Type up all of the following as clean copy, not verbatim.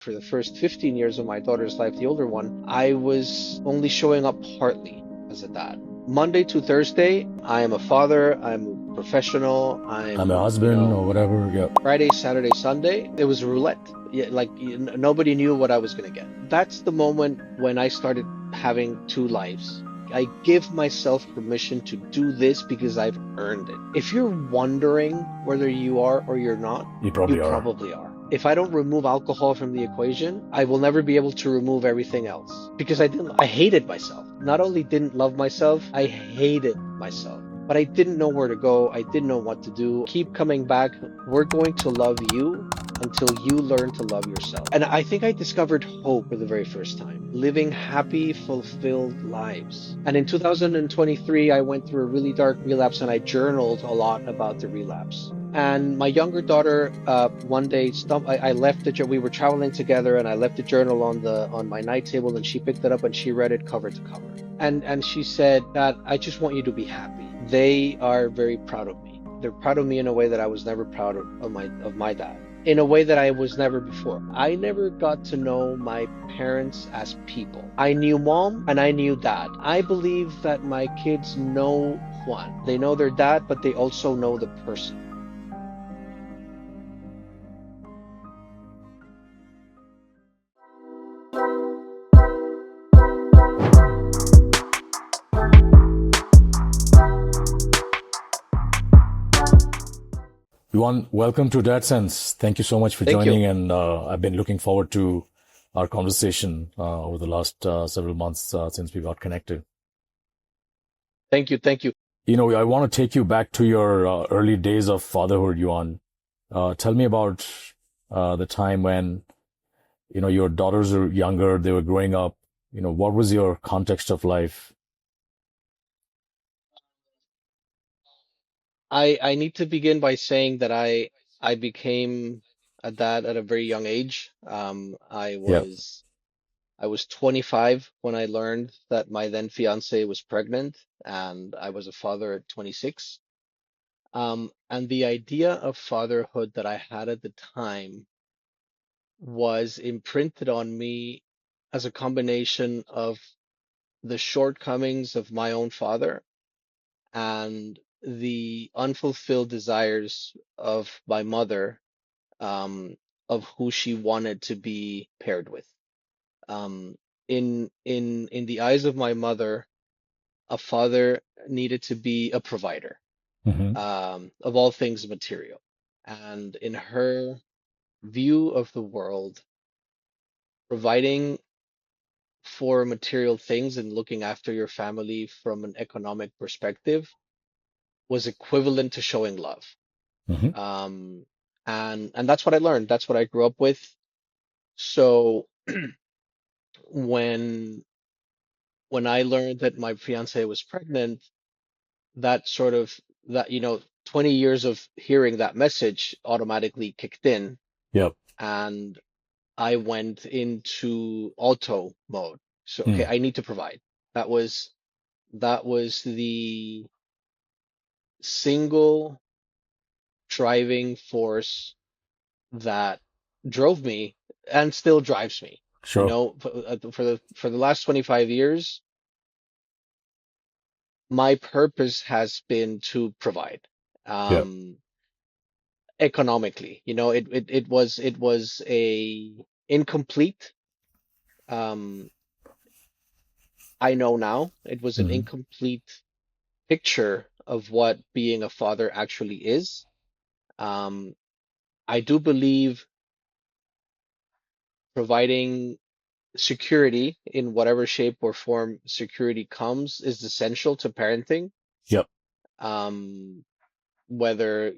For the first 15 years of my daughter's life, the older one, I was only showing up partly as a dad. Monday to Thursday, I am a father, I'm a professional, I'm a husband or whatever. Yeah. Friday, Saturday, Sunday, it was roulette. Yeah, like nobody knew what I was going to get. That's the moment when I started having two lives. I give myself permission to do this because I've earned it. If you're wondering whether you are or you're not, You you probably are. probably are. If I don't remove alcohol from the equation, I will never be able to remove everything else because I hated myself. Not only didn't love myself, I hated myself. But I didn't know where to go. I didn't know what to do. Keep coming back. We're going to love you until you learn to love yourself. And I think I discovered hope for the very first time, living happy, fulfilled lives. And in 2023, I went through a really dark relapse and I journaled a lot about the relapse. And my younger daughter, one day, I left we were traveling together, and I left the journal on my night table, and she picked it up and she read it cover to cover. And she said, "Dad, I just want you to be happy." They are very proud of me. They're proud of me in a way that I was never proud of my dad. In a way that I was never before. I never got to know my parents as people. I knew mom and I knew dad. I believe that my kids know Juan. They know their dad, but they also know the person. Juan, welcome to Dadsense. Thank you so much for Thank you. joining, and I've been looking forward to our conversation over the last several months since we got connected. Thank you. Thank you. I want to take you back to your early days of fatherhood, Juan. Tell me about the time when, your daughters were younger, they were growing up. What was your context of life? I need to begin by saying that I became a dad at a very young age. Yeah. I was 25 when I learned that my then fiance was pregnant, and I was a father at 26. And the idea of fatherhood that I had at the time was imprinted on me as a combination of the shortcomings of my own father and the unfulfilled desires of my mother, of who she wanted to be paired with. Um, in the eyes of my mother, a father needed to be a provider, Hmm. of all things material. And in her view of the world, providing for material things and looking after your family from an economic perspective was equivalent to showing love. Hmm. Um, and that's what I learned. That's what I grew up with. So when when I learned that my fiance was pregnant, that sort of that 20 years of hearing that message automatically kicked in, Yep. and I went into auto mode. So okay, Mm. I need to provide. That was the single driving force that drove me and still drives me. Sure. For the last 25 years, my purpose has been to provide. Yeah. Um, Economically, it was a incomplete. Um, I know now it was an Hmm. incomplete picture of what being a father actually is. Um, I do believe providing security in whatever shape or form security comes is essential to parenting. Yep. Um, whether,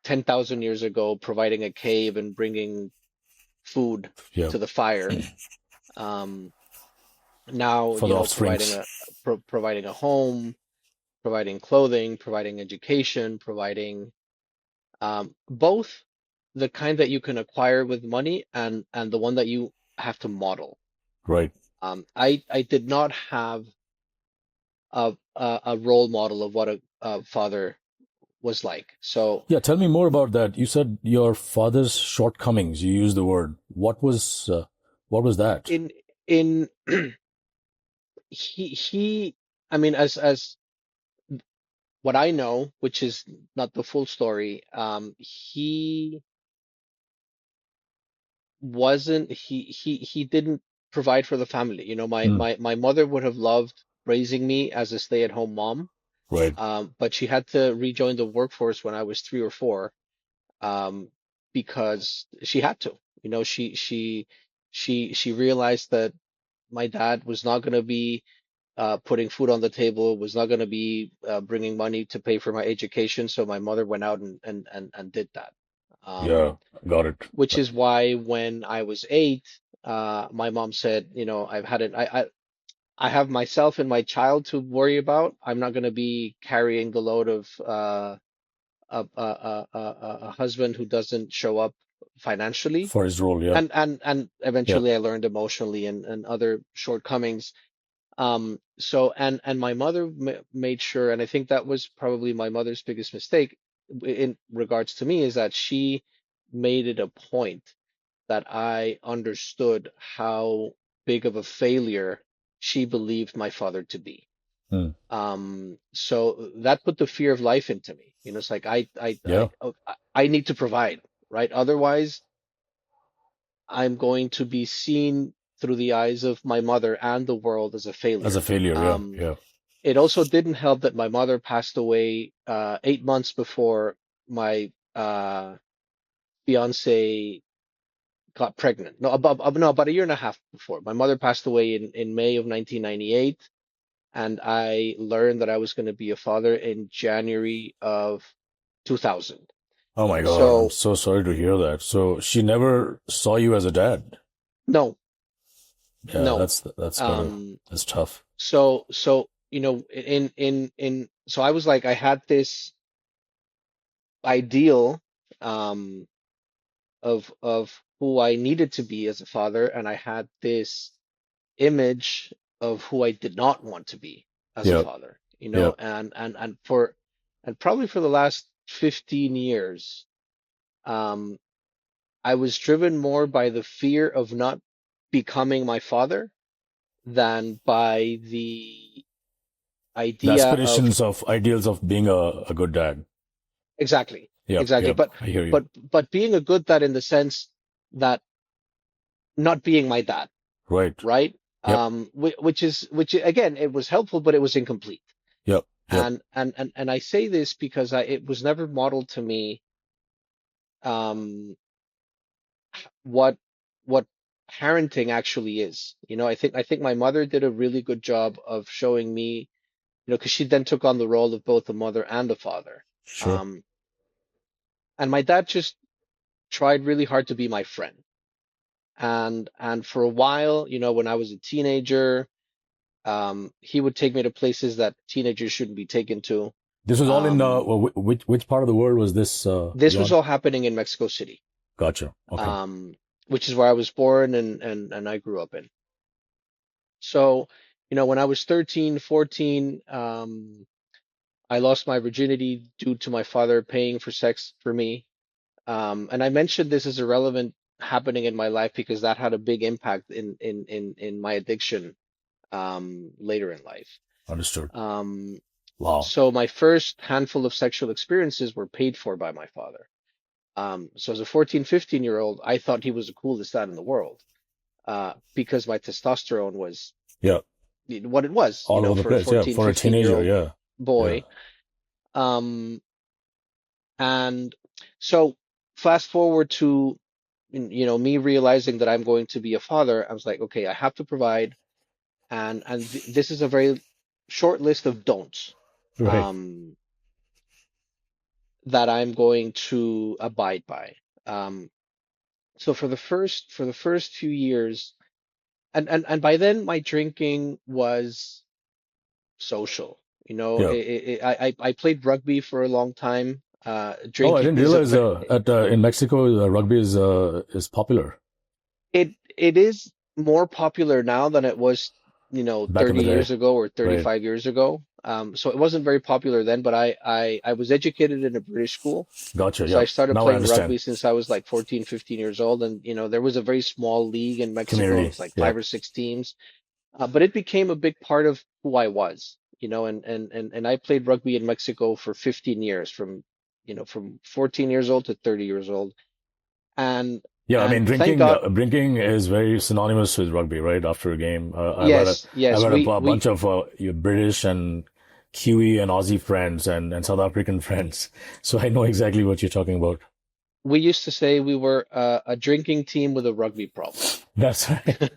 10,000 years ago, providing a cave and bringing food Yep. to the fire. Um, Now, For the offsprings. providing a home, providing clothing, providing education, providing both the kind that you can acquire with money and the one that you have to model. Right. I did not have a role model of what a father was like. So Yeah, tell me more about that. You said your father's shortcomings. You used the word. What was that? in in he I mean, as what I know, which is not the full story, he he didn't provide for the family. You know, Hmm. my mother would have loved raising me as a stay-at-home mom, Right. but she had to rejoin the workforce when I was 3 or 4, um, because she had to. You know, she realized that my dad was not going to be putting food on the table, was not going to be bringing money to pay for my education. So my mother went out and did that. Yeah, got it. Which is why when I was 8, my mom said, you know, I have myself and my child to worry about. I'm not going to be carrying the load of a husband who doesn't show up financially. For his role, yeah. And Yeah. eventually I learned emotionally and other shortcomings. So and my mother ma made sure, and I think that was probably my mother's biggest mistake in regards to me, is that she made it a point that I understood how big of a failure she believed my father to be. Hmm. So that put the fear of life into me. You know, it's like Yeah. I need to provide, right? Otherwise, I'm going to be seen through the eyes of my mother and the world as a As a failure. failure, yeah. Yeah. It also didn't help that my mother passed away 8 months before my fiance got pregnant. No, about a year and a half before. My mother passed away in May of 1998, and I learned that I was going to be a father in January of 2000. Oh my God, I'm So so sorry to hear that. So she never saw you as a dad. no, Yeah, no. that's gotta Um, that's tough. so you know, so I was like, I had this ideal um of who I needed to be as a father, and I had this image of who I did not want to be as a Yeah. father, you Yeah. know, and probably for the last 15 years, um, I was driven more by the fear of not becoming my father than by the The idea of aspirations of ideals of being a good dad. exactly, Yep. exactly. Yep. But I hear you. but but being a good dad in the sense that not being my dad, Right. right? Yep. Which again, it was helpful, but it was incomplete. Yep. Yep. And I say this because it was never modeled to me um, what what parenting actually is. You know, I think my mother did a really good job of showing me, you know, because she then took on the role of both a mother and a father. Sure. Um, and my dad just tried really hard to be my friend. And for a while, you know, when I was a teenager, he would take me to places that teenagers shouldn't be taken to. This was all in Um, which part of the world was this, this was John? all happening in Mexico City, Gotcha. Okay. um, which is where I was born and I grew up in. So, you know, when I was 13, 14, I lost my virginity due to my father paying for sex for me. And I mentioned this as a relevant happening in my life because that had a big impact in my addiction later in life. Understood. Um, Wow. so my first handful of sexual experiences were paid for by my father. So as a 14, 15-year-old, I thought he was the coolest dad in the world, because my testosterone was Yeah. what it was, you All know, over the for a place. Yeah. 14, For a teenager. 15-year-old Yeah. Yeah. boy. Um, and so fast forward to, you know, me realizing that I'm going to be a father. I was like, okay, I have to provide, and th this is a very short list of don'ts. Right. Um, that I'm going to abide by. Um, so for the first few years, and by then my drinking was social. You know, Yeah. I played rugby for a long time. Oh, I Drinking didn't is a realize at in Mexico rugby is popular. it is more popular now than it was Back in 30 the day, years ago or right? 35 years ago. So it wasn't very popular then, but I was educated in a British school. Gotcha. So I Yeah. started Now I playing understand. rugby since I was like 14, 15 years old. And, there was a very small league in Mexico. It Community. was like Yeah. 5 or 6 teams. But it became a big part of who I was, and I played rugby in Mexico for 15 years, from 14 years old to 30 years old. And Yeah, I mean, and thank God, drinking is very synonymous with rugby, right? After a game, yes, I've yes, got we a we bunch of your British and Kiwi and Aussie friends and South African friends, so I know exactly what you're talking about. we used to say we were a drinking team with a rugby problem. That's right.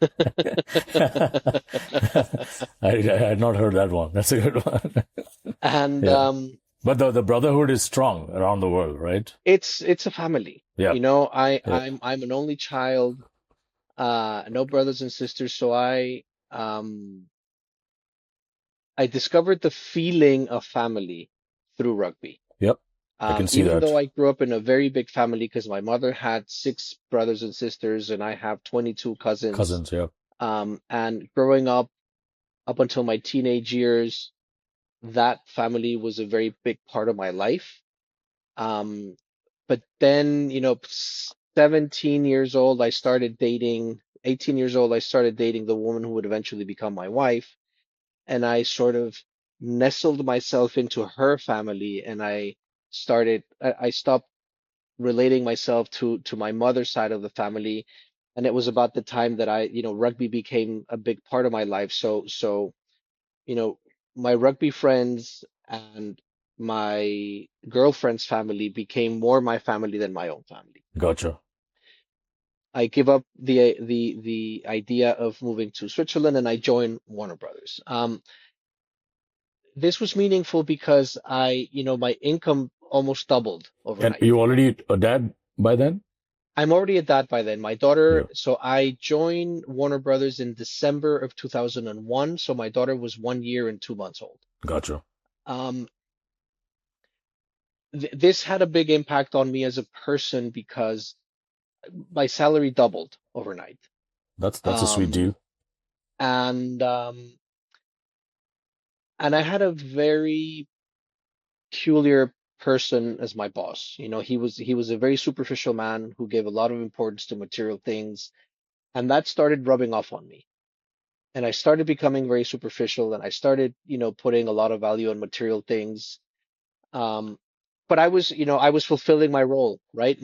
I had not heard that one. That's a good one. And Yeah, but the brotherhood is strong around the world, right? it's a family. Yeah, yeah, I'm an only child, no brothers and sisters, so um I discovered the feeling of family through rugby. yep. I can see Even that. though I grew up in a very big family because my mother had 6 brothers and sisters and I have 22 cousins. Cousins, yeah, And growing up until my teenage years, that family was a very big part of my life. Um, but then, 17 years old, I started dating, 18 years old, I started dating the woman who would eventually become my wife. And I sort of nestled myself into her family and I stopped relating myself to my mother's side of the family. And it was about the time that rugby became a big part of my life. So, you know, my rugby friends and my girlfriend's family became more my family than my own family. gotcha. I give up the idea of moving to Switzerland and I joined Warner Brothers. This was meaningful because my income almost doubled And overnight. you already a dad by then? I'm already a dad by then. My Yeah, daughter, so I joined Warner Brothers in December of 2001. So my daughter was 1 year and 2 months old. gotcha. Um, this had a big impact on me as a person because my salary doubled overnight. That's a sweet Um, deal. and um, and I had a very peculiar person as my boss. He was a very superficial man who gave a lot of importance to material things, and that started rubbing off on me. And I started becoming very superficial, and I started, putting a lot of value on material things. Um, but I was fulfilling my role, right?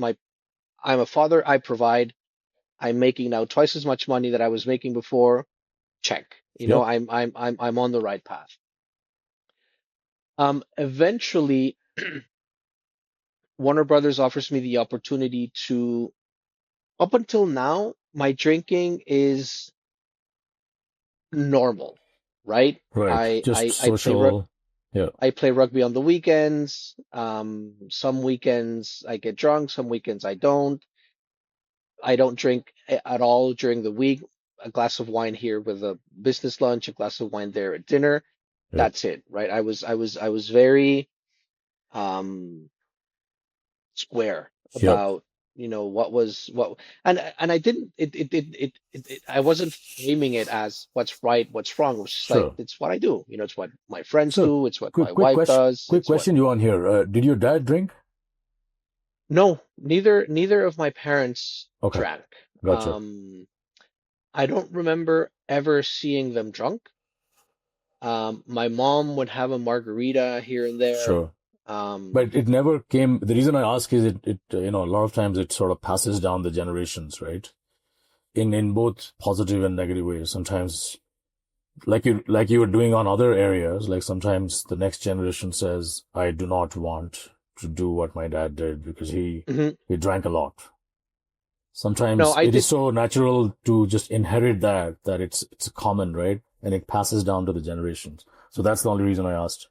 I'm a father, I provide. I'm making now twice as much money that I was making before. Check. Yep. I'm on the right path. Eventually, Warner Brothers offers me the opportunity to, up until now, my drinking is normal, right? Right. I Just I I play rug social. Yeah. I play rugby on the weekends. Some weekends I get drunk, some weekends I don't. I don't drink at all during the week. A glass of wine here with a business lunch, a glass of wine there at dinner. Yep. That's it, right? I was very um square Yep. about what was what, and I didn't I wasn't framing it as what's right, what's wrong. It was just like Sure. it's what I do. It's what my friends So, do. It's what my wife does. quick It's what question, you on here. Did your dad drink? No, neither of my parents Okay. drank. Gotcha. I don't remember ever seeing them drunk. My mom would have a margarita here and there. Sure. Um, But it never came. The reason I ask is a lot of times it sort of passes down the generations, right? In both positive and negative ways. Sometimes, like you were doing on other areas, like sometimes the next generation says, I do not want to do what my dad did because mhm. he drank a lot. No, Sometimes I it is did so natural to just inherit that it's common, right? And it passes down to the generations. So that's the only reason I asked.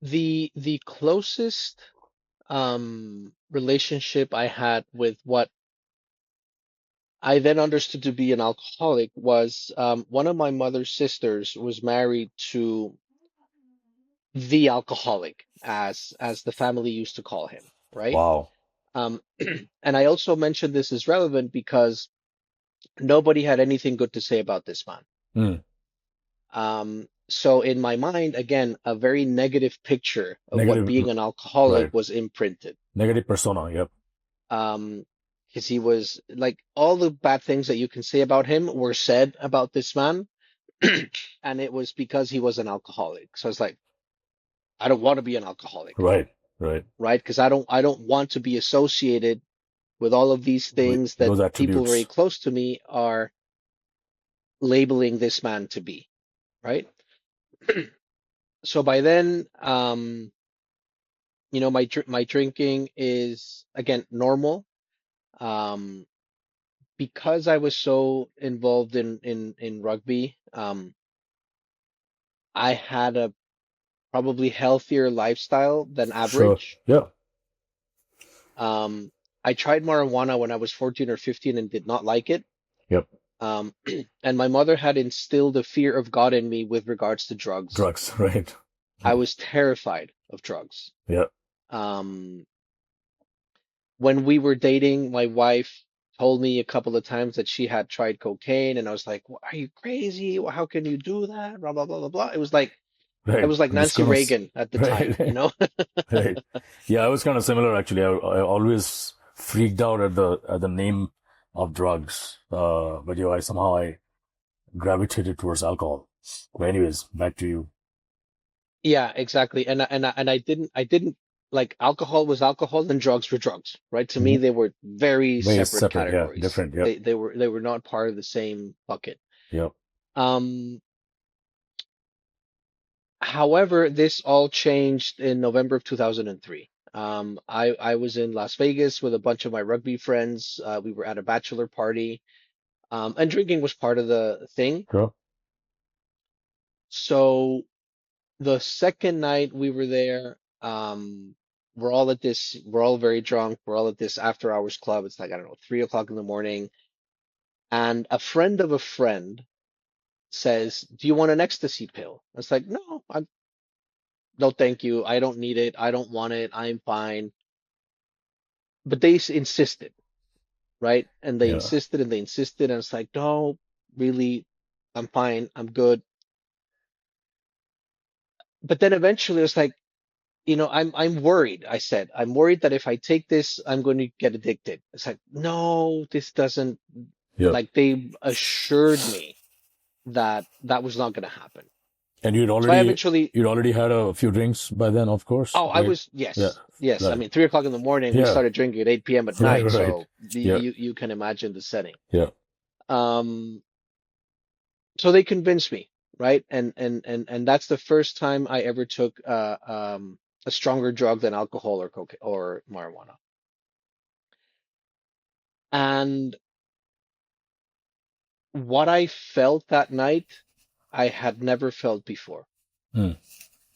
the closest relationship I had with what I then understood to be an alcoholic was one of my mother's sisters was married to the alcoholic, as the family used to call him, right? Wow. Um, and I also mentioned this is relevant because nobody had anything good to say about this man. Mm, So in my mind, again, a very negative picture of what Negative, being an alcoholic right. was imprinted. Negative persona. Yep. Because he was like all the bad things that you can say about him were said about this man, and it was because he was an alcoholic. So it's like, I don't want to be an alcoholic, Right. Right. right? Because I don't want to be associated with all of these With things that those people very attributes. close to me are labeling this man to be, right? So by then, my drinking is again normal. Um, because I was so involved in rugby, I had a probably healthier lifestyle than Sure. average. Yeah. Um, I tried marijuana when I was 14 or 15 and did not like it. Yep. Um, and my mother had instilled a fear of God in me with regards to drugs. Drugs. Right. I was terrified of drugs. Yeah. Um, when we were dating, my wife told me a couple of times that she had tried cocaine, and I was like, "Are you crazy? How can you do that?" Blah blah blah blah blah. It was like I Right. was like I'm just Nancy gonna. Reagan at the time, you Right. know? Right. Yeah, I was kind of similar actually. I always freaked out at the name of drugs. But you know, I gravitated towards alcohol. But anyways, back to you. Yeah, exactly. And I didn't like alcohol was alcohol and drugs were drugs, right? To me, Mhm. they were very Way separate separate. Yeah. categories. Different. Yep. They were not part of the same bucket. Yep. Um, However, this all changed in November of 2003. I was in Las Vegas with a bunch of my rugby friends. We were at a bachelor party, and drinking was part of the thing. Sure. So the second night we were there, we're all very drunk. We're all at this after hours club. It's like, I don't know, 3 o'clock in the morning. And a friend of a friend says, "Do you want an ecstasy pill?" I was like, "No, no, thank you. I don't need it. I don't want it. I'm fine." But they insisted, right? And they Yeah. insisted and they insisted. And it's like, "No, really, I'm fine. I'm good." But then eventually it's like, I'm worried. I said, I'm worried that if I take this, I'm going to get addicted. It's like, no, this doesn't, Yep. like they assured me that that was not going to happen. And So I eventually, you'd already had a few drinks by then, of course, oh, I right? was, Yeah. yes, yes. I Right. mean, 3 o'clock in the morning, we Yeah. started drinking at 8 p.m. at Right. night. Right. So Yeah. you can imagine the setting. Yeah. Um, so they convinced me, right? And that's the first time I ever took a stronger drug than alcohol or cocaine or marijuana. And what I felt that night, I had never felt before. Hmm.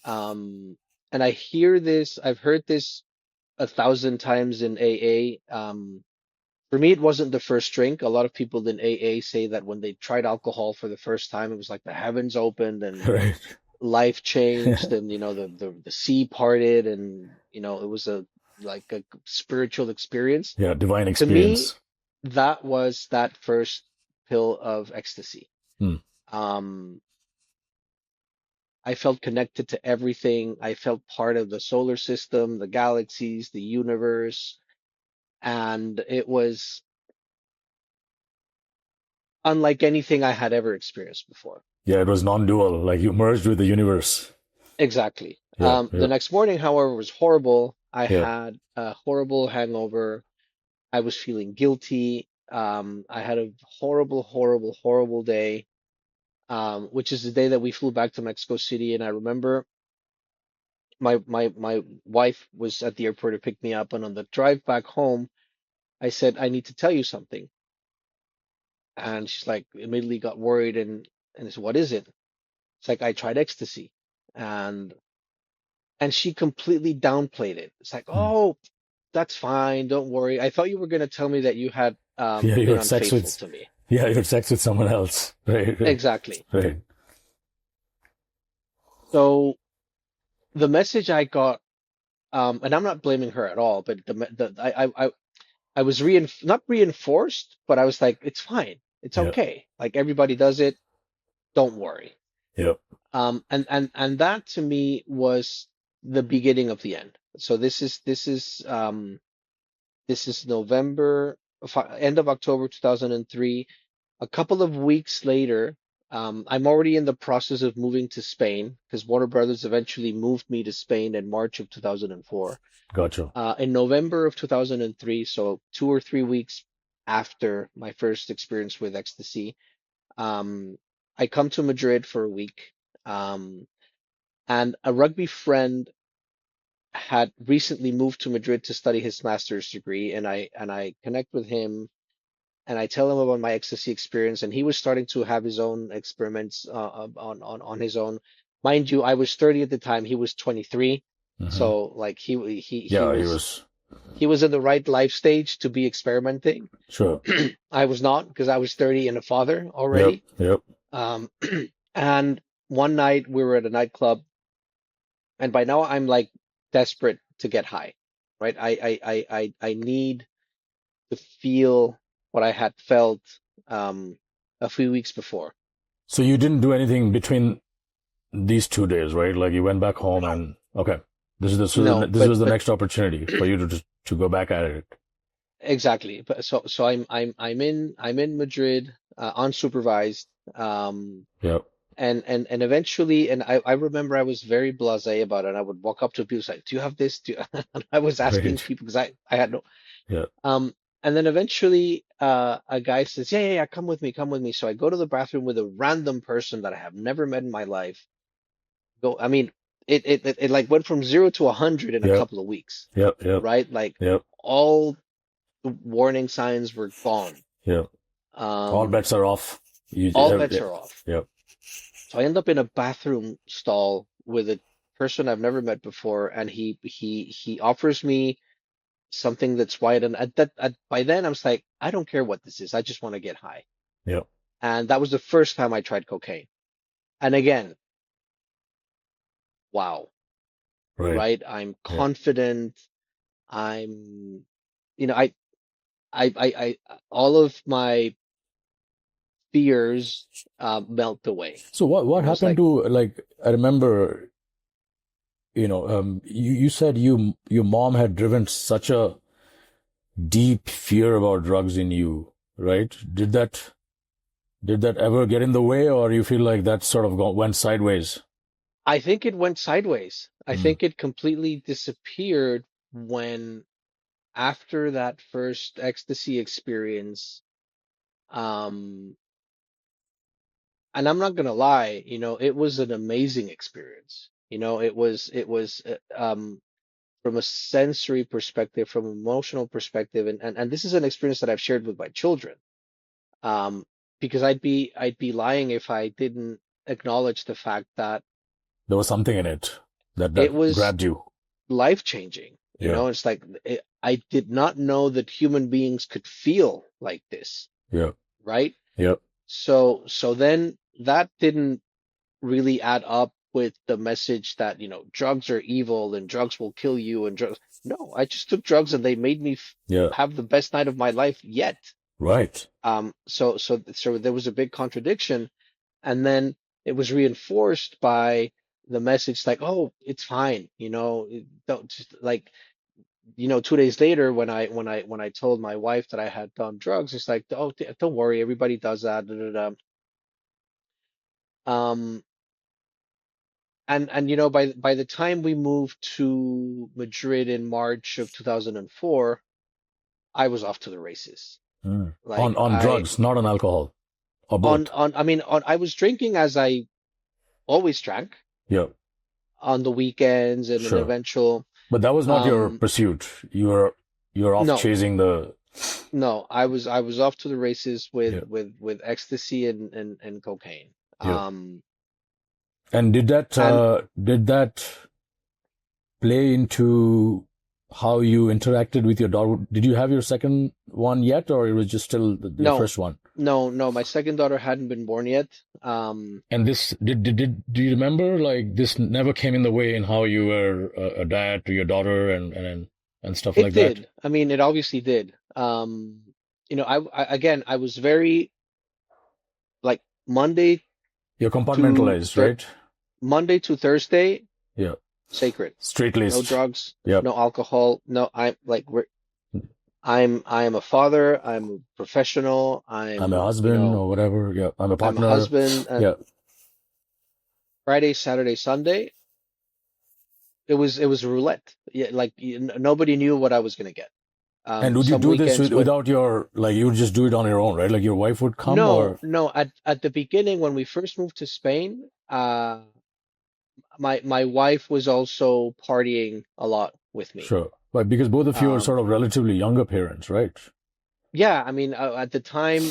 Um, and I've heard this 1,000 times in AA. For me, it wasn't the first drink. A lot of people in AA say that when they tried alcohol for the first time, it was like the heavens opened and Right. life changed, and the sea parted, and it was a like a spiritual experience. Yeah. Divine To me, experience. that was that first pill of ecstasy. Hmm. Um, I felt connected to everything. I felt part of the solar system, the galaxies, the universe, and it was unlike anything I had ever experienced before. Yeah. It was non-dual. Like you merged with the universe. Exactly. Yeah. The Yeah. next morning, however, was horrible. I Yeah. had a horrible hangover. I was feeling guilty. I had a horrible, horrible, horrible day, which is the day that we flew back to Mexico City. And I remember my wife was at the airport to pick me up, and on the drive back home, I said, "I need to tell you something." And she's like, immediately got worried and I said, "What is it?" It's like, "I tried ecstasy." And she completely downplayed it. It's like, Hmm. "Oh, that's fine. Don't worry. I thought you were going to tell me that you had Yeah. You been had sex unfaithful with. to me." Yeah. You had sex with someone else. Right. Right. Exactly. Right. So the message I got, and I'm not blaming her at all, but I was not reinforced, but I was like, "It's fine. It's Yeah. okay. Like everybody does it. Don't worry." Yep. And that to me was the beginning of the end. So this is November, end of October 2003. A couple of weeks later, I'm already in the process of moving to Spain because Warner Brothers eventually moved me to Spain in March of 2004. Gotcha. In November of 2003, so 2 or 3 weeks after my first experience with ecstasy, um, I come to Madrid for a week. Um, and a rugby friend had recently moved to Madrid to study his master's degree, and I connect with him and I tell him about my ecstasy experience, and he was starting to have his own experiments on his own. Mind you, I was 30 at the time, he was 23, Hmm. so like Yeah, he was. he was in the right life stage to be experimenting. Sure. I was not because I was 30 and a father Yep. already. Yep. Um, and one night we were at a nightclub, and by now I'm like desperate to get high, right? I need to feel what I had felt um, a few weeks before. So you didn't do anything between these 2 days, right? Like you went back home and okay, No, this was the next opportunity for you to to go back at it. exactly. But so I'm in Madrid unsupervised. Um, Yep. and eventually, and I remember I was very blasé about it. And I would walk up to people like, "Do you have this?" And I was asking Great. people because I had no. Yeah. And then eventually, a guy says, "Yeah, yeah, yeah, come with me, come with me." So I go to the bathroom with a random person that I have never met in my life. Go, I mean, it like went from 0 to 100 in a Yep. couple of weeks, Yep. Yep. right? Like Yep. all the warning signs were gone. Yep. All Um, bets are off. You. all bets are off. Yep. So I end up in a bathroom stall with a person I've never met before, and he offers me something that's white. And by then, I was like, I don't care what this is. I just want to get high. Yep. And that was the first time I tried cocaine. And again, wow, Right. right? I'm Yeah. confident. I'm, you know, all of my fears melt away. So what It's happened like to like I remember, you said your mom had driven such a deep fear about drugs in you, right? Did that ever get in the way, or you feel like that sort of went sideways? I think it went sideways. I Mm. think it completely disappeared when after that first ecstasy experience, um, and I'm not gonna lie, it was an amazing experience. It was from a sensory perspective, from an emotional perspective, and this is an experience that I've shared with my children. Um, because I'd be lying if I didn't acknowledge the fact that There was something in it that it was grabbed you. life changing. Yeah. It's like I did not know that human beings could feel like this, Yeah. right? Yeah. So then that didn't really add up with the message that, drugs are evil and drugs will kill you and drugs. No, I just took drugs and they made me Yeah. have the best night of my life yet. Right. So there was a big contradiction, and then it was reinforced by the message like, oh, it's fine, don't just like, 2 days later when I told my wife that I had done drugs, it's like, oh, don't worry, everybody does that. Da, da, da. Um, and by the time we moved to Madrid in March of 2004, I was off to the races. Mm. Like On I drugs, not on alcohol, or both. on I mean on I was drinking as I always drank Yeah. on the weekends and an Sure. eventual. But that was not your um pursuit. You're off no, chasing the. no, I was off to the races with Yeah. with ecstasy and cocaine. Yeah. um And and did that play into how you interacted with your daughter? Did you have your second one yet, or it was just still your no, first one? no, my second daughter hadn't been born yet. And this do you remember like this never came in the way in how you were a dad to your daughter and stuff It like that? did. I mean, it obviously did. I again, I was very like Monday. You're to compartmentalized, right? Monday to Thursday, Yeah. sacred. Straight No laced. drugs, Yep. no alcohol. No, I am a father. I'm a professional. I'm a husband or whatever. Yeah. I'm a I'm a partner. husband. Yeah. And Friday, Saturday, Sunday, it was roulette. Yeah, like nobody knew what I was gonna get. And would you Some do this weekends when without your, like, you would just do it on your own, right? Like your wife would come no, or, no, at the beginning when we first moved to Spain, my wife was also partying a lot with me. sure. But because both of you are Um, sort of relatively younger parents, right? yeah, I mean, at the time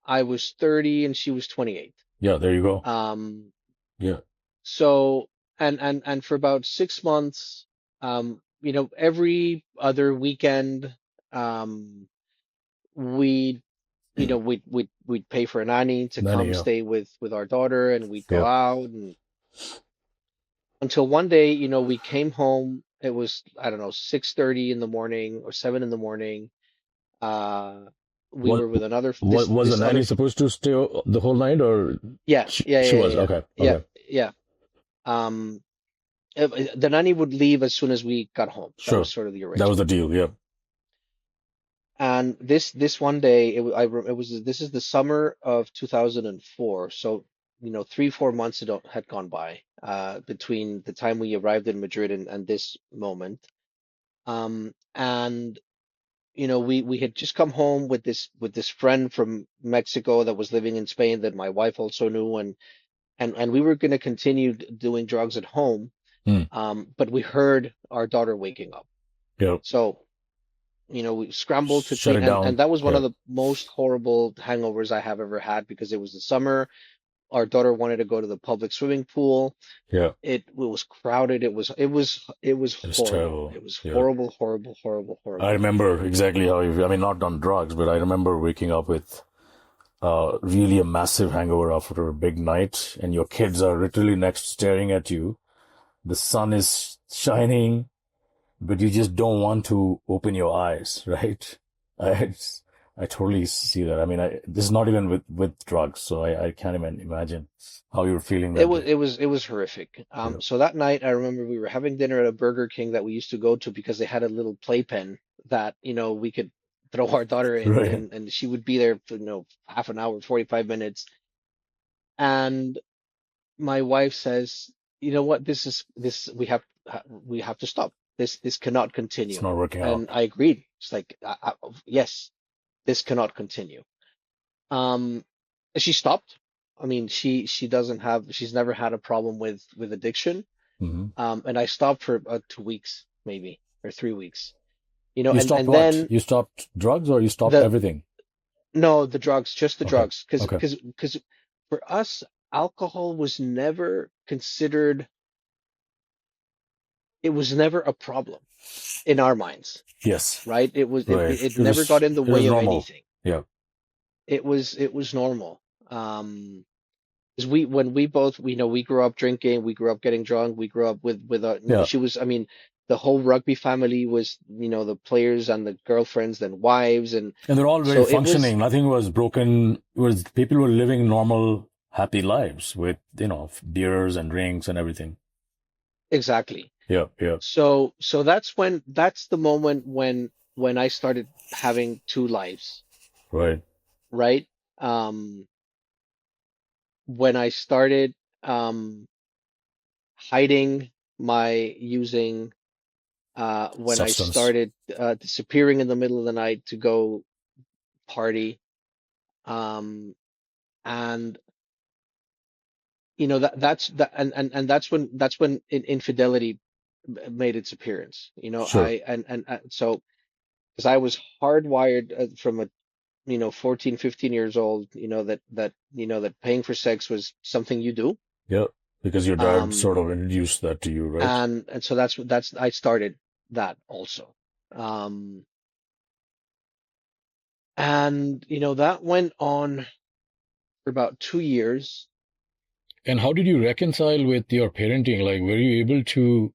I was 30 and she was 28. Yeah. There you go. Um, Yeah. so and for about 6 months, every other weekend, um, we we'd pay for a nanny to Nanny. come Yeah. stay with our daughter, and we'd go Yeah. out, and until one day, we came home. It was, I don't know, 6:30 in the morning or 7 in the morning. Uh, we What, were with another what was the this nanny other supposed to stay the whole night or yeah, yeah, she yeah, was? yeah, Okay. yeah, Okay. yeah. Um, the nanny would leave as soon as we got home. That was Sure. sort of the That was the arrangement. deal. Yeah. And this one day, it was this is the summer of 2004. So 3-4 months had gone by between the time we arrived in Madrid and this moment. And we had just come home with this friend from Mexico that was living in Spain that my wife also knew, and we were going to continue doing drugs at home. Hmm. But we heard our daughter waking up. Yeah. So we scrambled to Shut clean, it and down. that was one Yeah. of the most horrible hangovers I have ever had because it was the summer. Our daughter wanted to go to the public swimming pool. Yeah. It was crowded. It was It was horrible. terrible. It was Yeah. horrible, horrible, horrible, I horrible. remember exactly how you, I mean, not on drugs, but I remember waking up with really a massive hangover after a big night, and your kids are literally next staring at you. The sun is shining, but you just don't want to open your eyes, right? I, I totally see that. I mean, this is not even with drugs, so I can't even imagine how you were feeling It that was day. it was it was horrific. Yeah. So that night, I remember we were having dinner at a Burger King that we used to go to because they had a little playpen that we could throw our daughter in, Right. and she would be there for half an hour, 45 minutes. And my wife says, "You know what? This we have to stop. This cannot It's continue." not working out. And I agreed. It's like, yes, this cannot continue. Um, she stopped. I mean, she's never had a problem with addiction. Hmm. And I stopped for 2 weeks, maybe, or 3 weeks. You And stopped and what? then You stopped drugs or you stopped the everything? no, the drugs, just the Okay. drugs, because Okay. for us, alcohol was never considered. It was never a problem in our minds, Yes. right? It was it Right. it never got in the It was way of normal. anything. Yeah. It was normal. 'Cause when we both, we grew up drinking, we grew up getting drunk, we grew up with Yeah. she was, I mean, the whole rugby family was, the players and the girlfriends and wives, and And they're all very so it was functioning. Nothing was broken. It was people were living normal, happy lives with, beers and drinks and everything. exactly. Yeah. Yeah. So that's the moment when I started having two lives, Right. right? Um, when I started um hiding my using, when I Substance. started disappearing in the middle of the night to go party, um, and that's when infidelity made its appearance. Sure. So because I was hardwired from a 14, 15 years old, that paying for sex was something you do. Yeah. Because your dad Um, sort of introduced that to you, right? and so that's I started that also. Um, and that went on for about 2 years. And how did you reconcile with your parenting? Like, were you able to,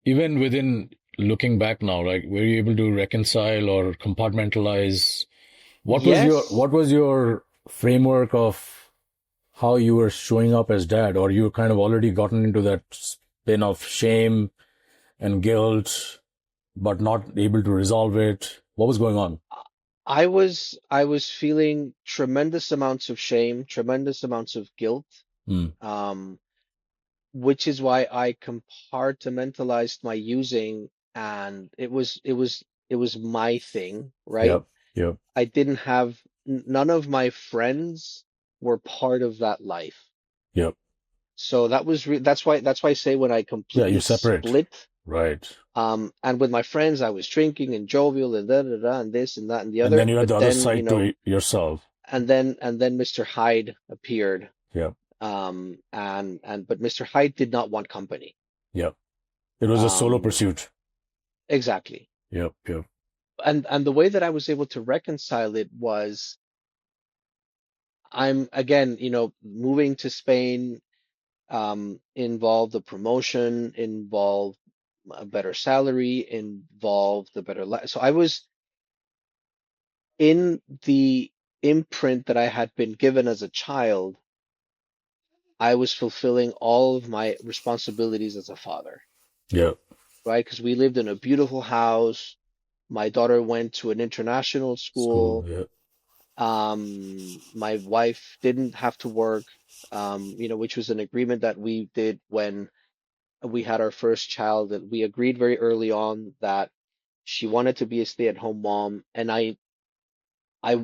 even within looking back now, like, were you able to reconcile or compartmentalize? Yes. What was your framework of how you were showing up as dad, or you kind of already gotten into that spin of shame and guilt, but not able to resolve it? What was going on? I was feeling tremendous amounts of shame, tremendous amounts of guilt, Mm. um, which is why I compartmentalized my using, and it was my thing, right? Yep. Yep. I didn't have none of my friends were part of that life. Yep. So that's why I say when I Yeah, you completely separate. split, Right. and with my friends I was drinking and jovial and da da da and this and that and the And then other, you had but the other then side to yourself. and then Mr. Hyde appeared, Yep. but Mr. Hyde did not want company. Yep. It was a solo Um, pursuit. exactly. Yep. Yep. And the way that I was able to reconcile it was I'm again, moving to Spain, involved a promotion, involved a better salary, involved a better life. So I was in the imprint that I had been given as a child. I was fulfilling all of my responsibilities as a father, Yep. right? Because we lived in a beautiful house. My daughter went to an international School. school. Yep. My wife didn't have to work, which was an agreement that we did when we had our first child. That we agreed very early on that she wanted to be a stay-at-home mom, and I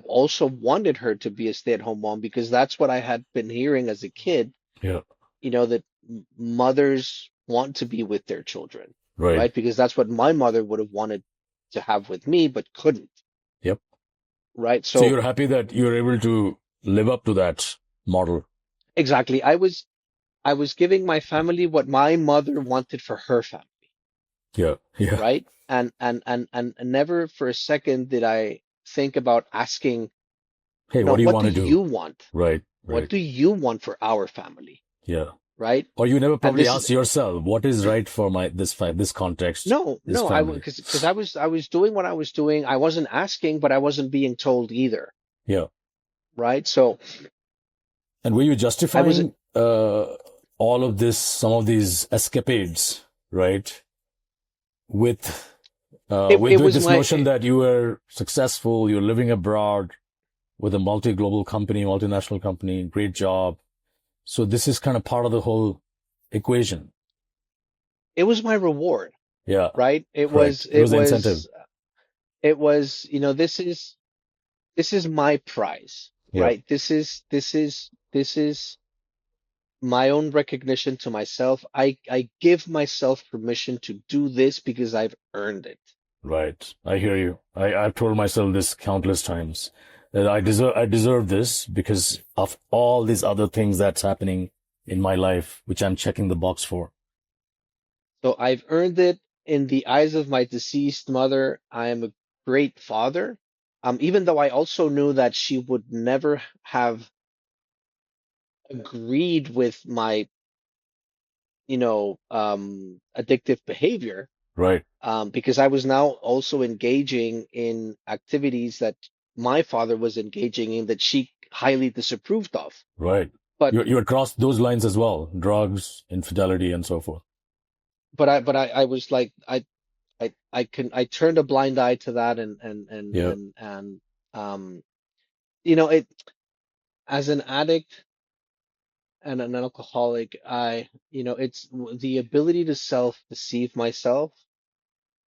also wanted her to be a stay-at-home mom because that's what I had been hearing as a kid, Yep. that mothers want to be with their children, Right. right? Because that's what my mother would have wanted to have with me, but couldn't, Yep. right? So So you're happy that you're able to live up to that model. exactly, I was giving my family what my mother wanted for her family, Yeah. Yeah. right? And never for a second did I think about asking, Hey, what no, do you what want do to do? you want? Right. What Right. do you want for our family, Yeah. right? Or you never And probably this is asked yourself, what is right for this context, no, this no, I family? because I was doing what I was doing. I wasn't asking, but I wasn't being told either, Yeah. right? So And were you I was justifying all of this, some of these escapades, right? With it it with was this my notion that you were successful, you're living abroad with a multi-global company, multinational company, great job. So this is kind of part of the whole equation. it was my reward, Yeah, right? It was correct. It it was the incentive. was it was this is my prize, Yep, right? This is my own recognition to myself. I give myself permission to do this because I've earned it. right. I hear you. I've told myself this countless times that I deserve this because of all these other things that's happening in my life, which I'm checking the box for. So I've earned it in the eyes of my deceased mother. I am a great father. Even though I also knew that she would never have agreed with my, addictive behavior, Right, because I was now also engaging in activities that my father was engaging in that she highly disapproved of. right. But You had crossed those lines as well, drugs, infidelity, and so forth. I was like I turned a blind eye to that, Yeah, and um it as an addict and an alcoholic, it's the ability to self-deceive myself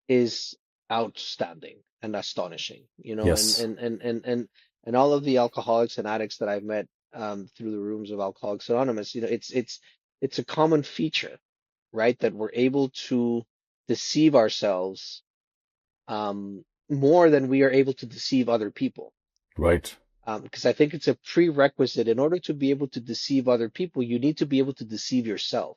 is outstanding and astonishing, and yes, and all of the alcoholics and addicts that I've met, through the rooms of Alcoholics Anonymous, it's a common feature, right? That we're able to deceive ourselves, more than we are able to deceive other people. right, Because I think it's a prerequisite. In order to be able to deceive other people, you need to be able to deceive yourself.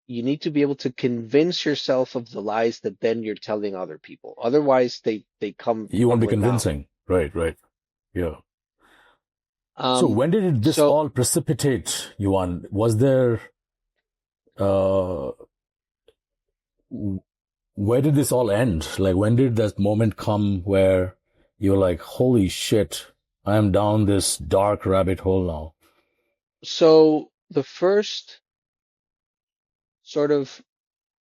You need to be able to convince yourself of the lies that then you're telling other people. Otherwise, they come you won't be tumbling down. convincing. Right, right. Yeah. So Um, when did this so all precipitate, Yuan? Was there, uh, where did this all end? Like, when did that moment come where you're like, holy shit, I am down this dark rabbit hole now? So the first sort of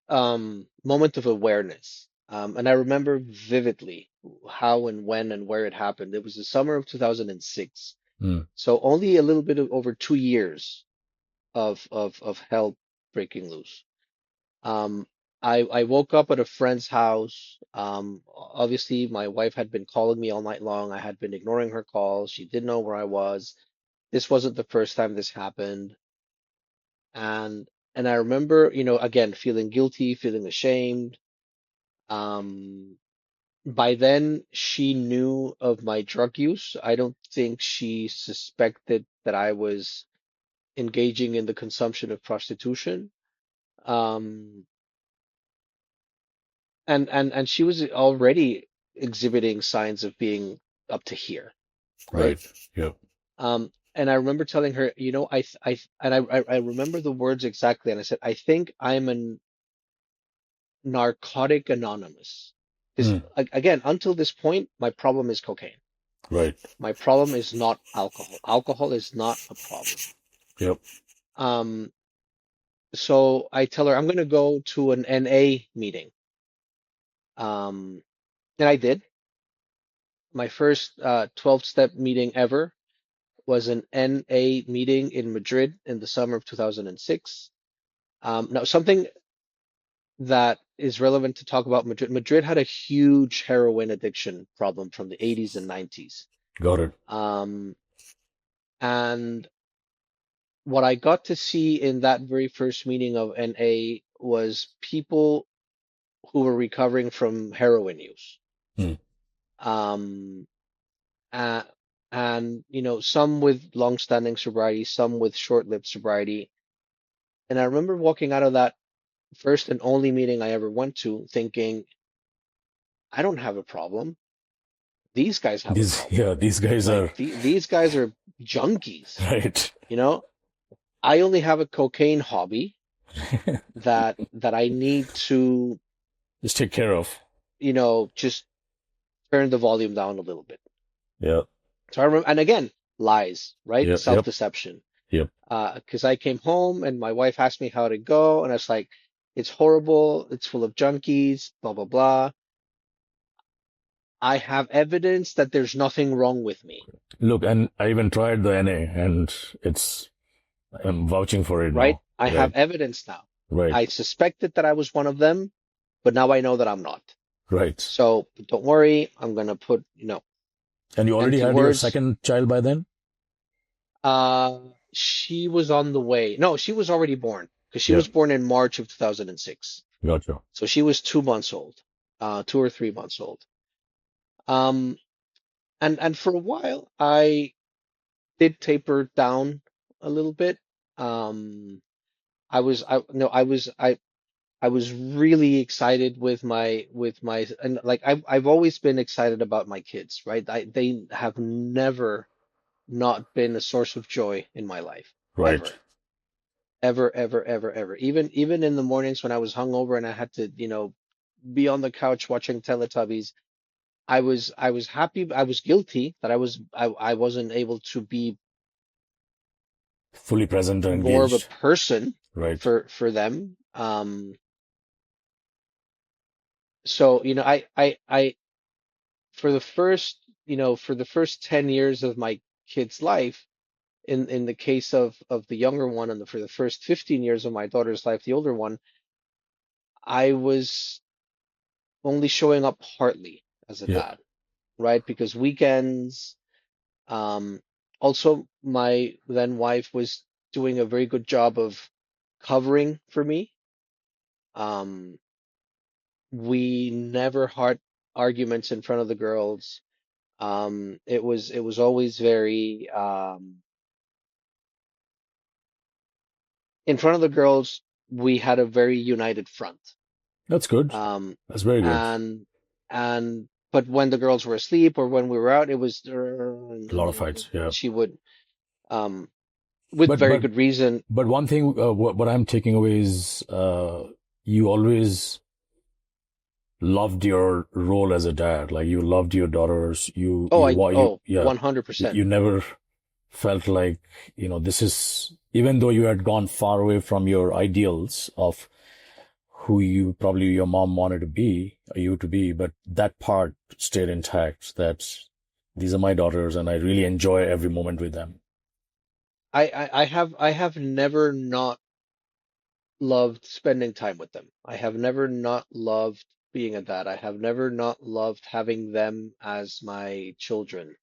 moment of awareness, and I remember vividly how and when and where it happened. It was the summer of 2006. Mm, So only a little bit of over 2 years of hell breaking loose. Um, I woke up at a friend's house. Obviously, my wife had been calling me all night long. I had been ignoring her calls. She didn't know where I was. This wasn't the first time this happened. And and I remember, again, feeling guilty, feeling ashamed. Um, by then, she knew of my drug use. I don't think she suspected that I was engaging in the consumption of prostitution. Um, and she was already exhibiting signs of being up to here, right? right. Yeah. And I remember telling her, I remember the words exactly, and I said, I think I'm a narcotic anonymous. Because Mm, again, until this point, my problem is cocaine. right. My problem is not alcohol. Alcohol is not a problem. Yep. Um, so I tell her I'm going to go to an NA meeting. Um, and I did. My first 12-step meeting ever was an NA meeting in Madrid in the summer of 2006. Now, something that is relevant to talk about Madrid. Madrid had a huge heroin addiction problem from the 80s and 90s. Got it. Um, and what I got to see in that very first meeting of NA was people who were recovering from heroin use. Mm, Um, uh, and, some with long-standing sobriety, some with short-lived sobriety. And I remember walking out of that first and only meeting I ever went to thinking, I don't have a problem. These guys have a these, problem. yeah, these guys Like are these guys are junkies, right. you know? I only have a cocaine hobby that I need to, Just take care of. just turn the volume down a little bit. Yeah. So I remember, and again, lies, right? Yep. Yep. Self-deception. Yep. Because I came home and my wife asked me how to go, and I was like, it's horrible, it's full of junkies, blah blah blah. I have evidence that there's nothing wrong with me, Look, and I even tried the NA, and I'm vouching for it right? now. I have Right. evidence now. Right. I suspected that I was one of them, but now I know that I'm not. Right. So don't worry, I'm gonna put, And you already empty had your words. second child by then? Uh, she was on the way. No, she was already born because she Yeah. was born in March of 2006. Gotcha. So she was 2 months old, 2 or 3 months old. Um, and for a while, I did taper down a little bit. Um, I was, I no, I was really excited and like I've always been excited about my kids, right? They have never not been a source of joy in my life, Right. ever, ever, ever, ever, ever. Even in the mornings when I was hungover and I had to, be on the couch watching Teletubbies, I was happy. I was guilty that I wasn't able to be Fully present and more of a engaged. person Right. for them. So I for the first for the first 10 years of my kid's life, in the case of the younger one, and for the first 15 years of my daughter's life, the older one, I was only showing up partly as a Yeah. dad, right? Because weekends, um, also my then wife was doing a very good job of covering for me. Um, we never had arguments in front of the girls. It was always very in front of the girls. We had a very united front. That's good. Um, That's very good. and but when the girls were asleep or when we were out, it was A lot of fights. Yeah. she would um with But very but good reason. but one thing, what I'm taking away is you always loved your role as a dad. Like you loved your daughters. Oh, Yeah. 100%. You never felt like, this is, even though you had gone far away from your ideals of who you probably your mom wanted to be, or you to be, but that part stayed intact, that these are my daughters and I really enjoy every moment with them. I have never not loved spending time with them. I have never not loved being a dad. I have never not loved having them as my children.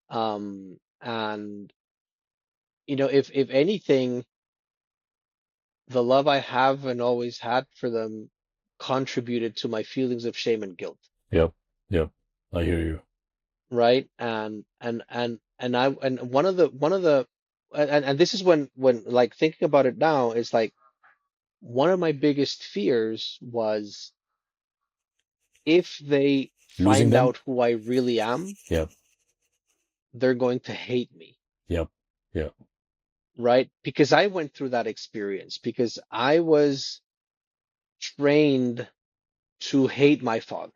And if anything, the love I have and always had for them contributed to my feelings of shame and guilt, Yep. Yep. I hear you. right? And one of the and this is when like thinking about it now is like one of my biggest fears was if they Losing find them? out who I really am, Yep. they're going to hate me, Yep. Yep. right? Because I went through that experience, because I was trained to hate my father,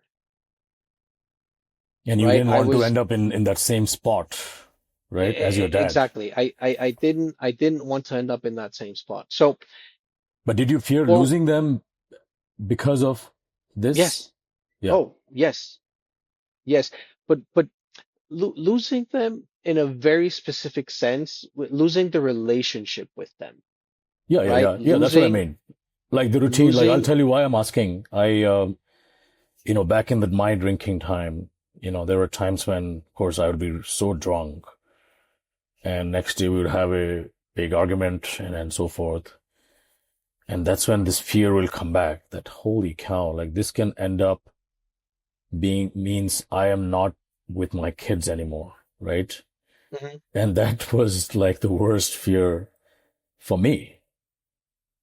And you right? didn't I want to was end up in that same spot, right? As your dad. exactly. I didn't want to end up in that same spot. So, But did you fear well, losing them because of this? yes. Yeah. Oh, yes. Yes. But losing them in a very specific sense, losing the relationship with them, Yeah. Yeah. right? Yeah. Yeah. That's what I Losing mean. Like the routine, like I'll losing tell you why I'm asking. Back in my drinking time, there were times when, of course, I would be so drunk, and next day we would have a big argument and so forth. And that's when this fear will come back that holy cow, like this can end up being means I am not with my kids anymore, right? Mhm. And that was like the worst fear for me.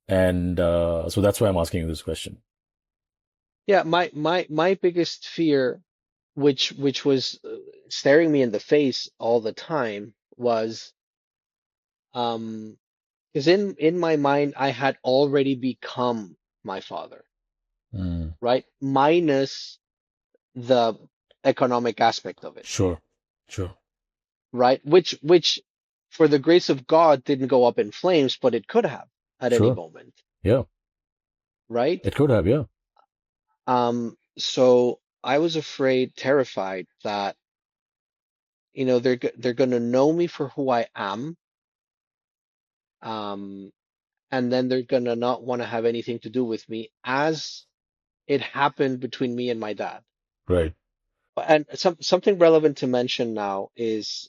And so that's why I'm asking you this question. Yeah, my biggest fear, which was staring me in the face all the time, was um because in my mind I had already become my father, Mm, right? Minus the economic aspect of it, sure, sure, right? Which for the grace of God didn't go up in flames, but it could have at any sure. moment, Yeah, right? it could have. Yeah. So I was afraid, terrified that they're gonna know me for who I am, um, and then they're gonna not want to have anything to do with me, as it happened between me and my dad. Right. And something relevant to mention now is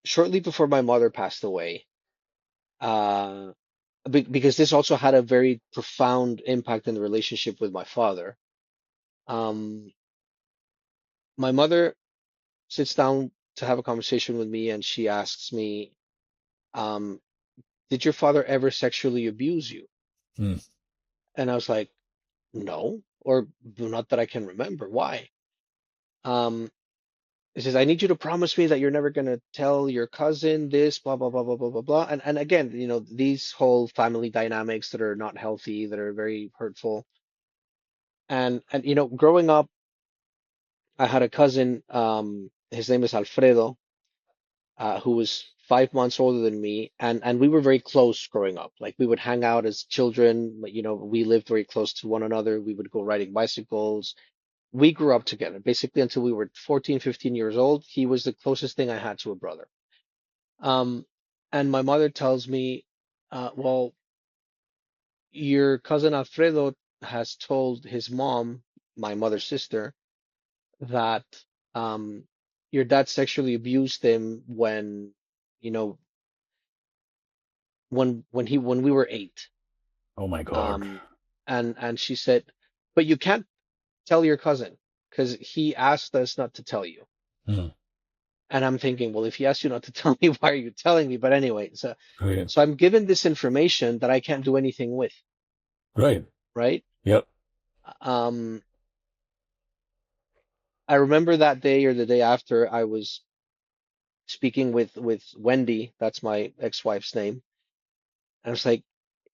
shortly before my mother passed away, uh, because this also had a very profound impact in the relationship with my father. Um, my mother sits down to have a conversation with me, and she asks me, um, "Did your father ever sexually abuse you?" Mm. And I was like, "No, or not that I can remember. Why?" Um, It says, "I need you to promise me that you're never going to tell your cousin this, blah, blah, blah, blah, blah, blah, blah." And again, these whole family dynamics that are not healthy, that are very hurtful. And growing up, I had a cousin, his name is Alfredo, who was 5 months older than me, and we were very close growing up. Like we would hang out as children, but we lived very close to one another. We would go riding bicycles. We grew up together basically until we were 14, 15 years old. He was the closest thing I had to a brother. Um, and my mother tells me, well, your cousin Alfredo has told his mom, my mother's sister, that um, your dad sexually abused him you know, when we were 8. Oh my God. Um, and she said, but you can't tell your cousin because he asked us not to tell you. Mm. And I'm thinking, well, if he asked you not to tell me, why are you telling me? But anyway, so Right. so I'm given this information that I can't do anything with, Right. right? Yep. Um, I remember that day or the day after, I was speaking with Wendy, that's my ex-wife's name. And I was like,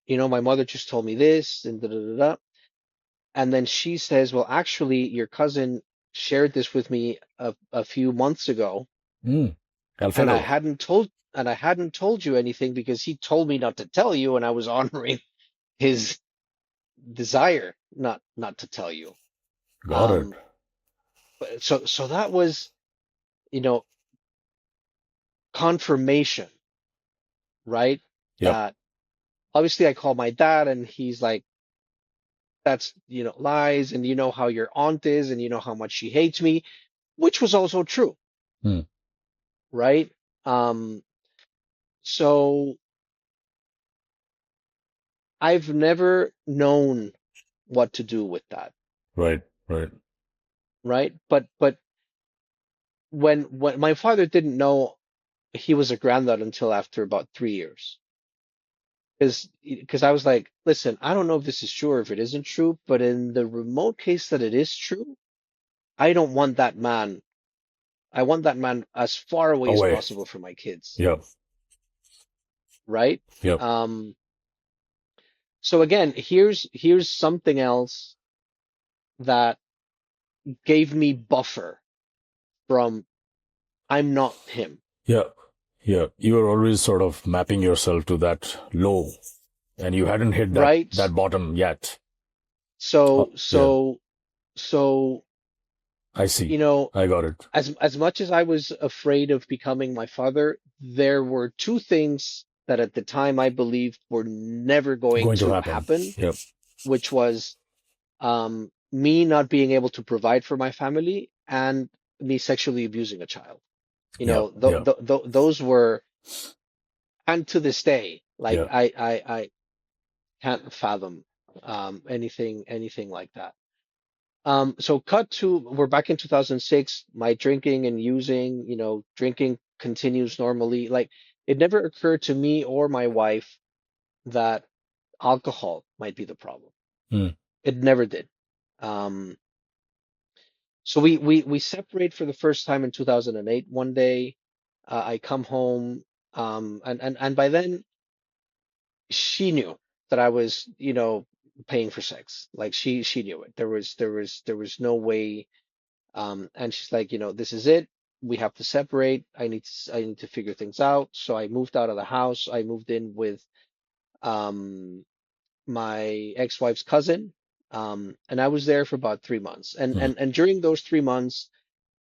my mother just told me this and da da da da. And then she says, well, actually, your cousin shared this with me a few months ago. Mm. and I Alfredo. hadn't told and I hadn't told you anything because he told me not to tell you, and I was honoring his desire not to tell you. Got it. Um, so that was, you know, confirmation, right? Yep. That obviously I called my dad, and he's like, that's, lies, and you know how your aunt is, and you know how much she hates me, which was also true, Hmm. right? Um, so I've never known what to do with that, Right. Right. right? But when my father didn't know he was a granddad until after about 3 years. Because I was like, listen, I don't know if this is true or if it isn't true, but in the remote case that it is true, I don't want that man. I want that man as far away as Away. possible from my kids, Yep. right? Yep. Um, so again, here's something else that gave me buffer from I'm not him, Yep. Yep. You were always sort of mapping yourself to that low, and you hadn't hit right? that bottom yet. So Yeah. so so I see. you know, I got it. as much as I was afraid of becoming my father, there were two things that at the time I believed were never going Going to to happen. happen, Yep. which was me not being able to provide for my family and me sexually abusing a child. Yep. Th Yep. th th those were, and to this day, like Yep. I can't fathom anything like that. So cut to, we're back in 2006. My drinking and using, drinking continues normally. Like, it never occurred to me or my wife that alcohol might be the problem. Hmm. It never did. Um, so we separate for the first time in 2008. One day, I come home, and by then she knew that I was, paying for sex. Like, she knew it. There was no way. And she's like, this is it. We have to separate. I need to figure things out. So I moved out of the house. I moved in with um my ex-wife's cousin. And I was there for about 3 months. And Hmm. and and during those 3 months,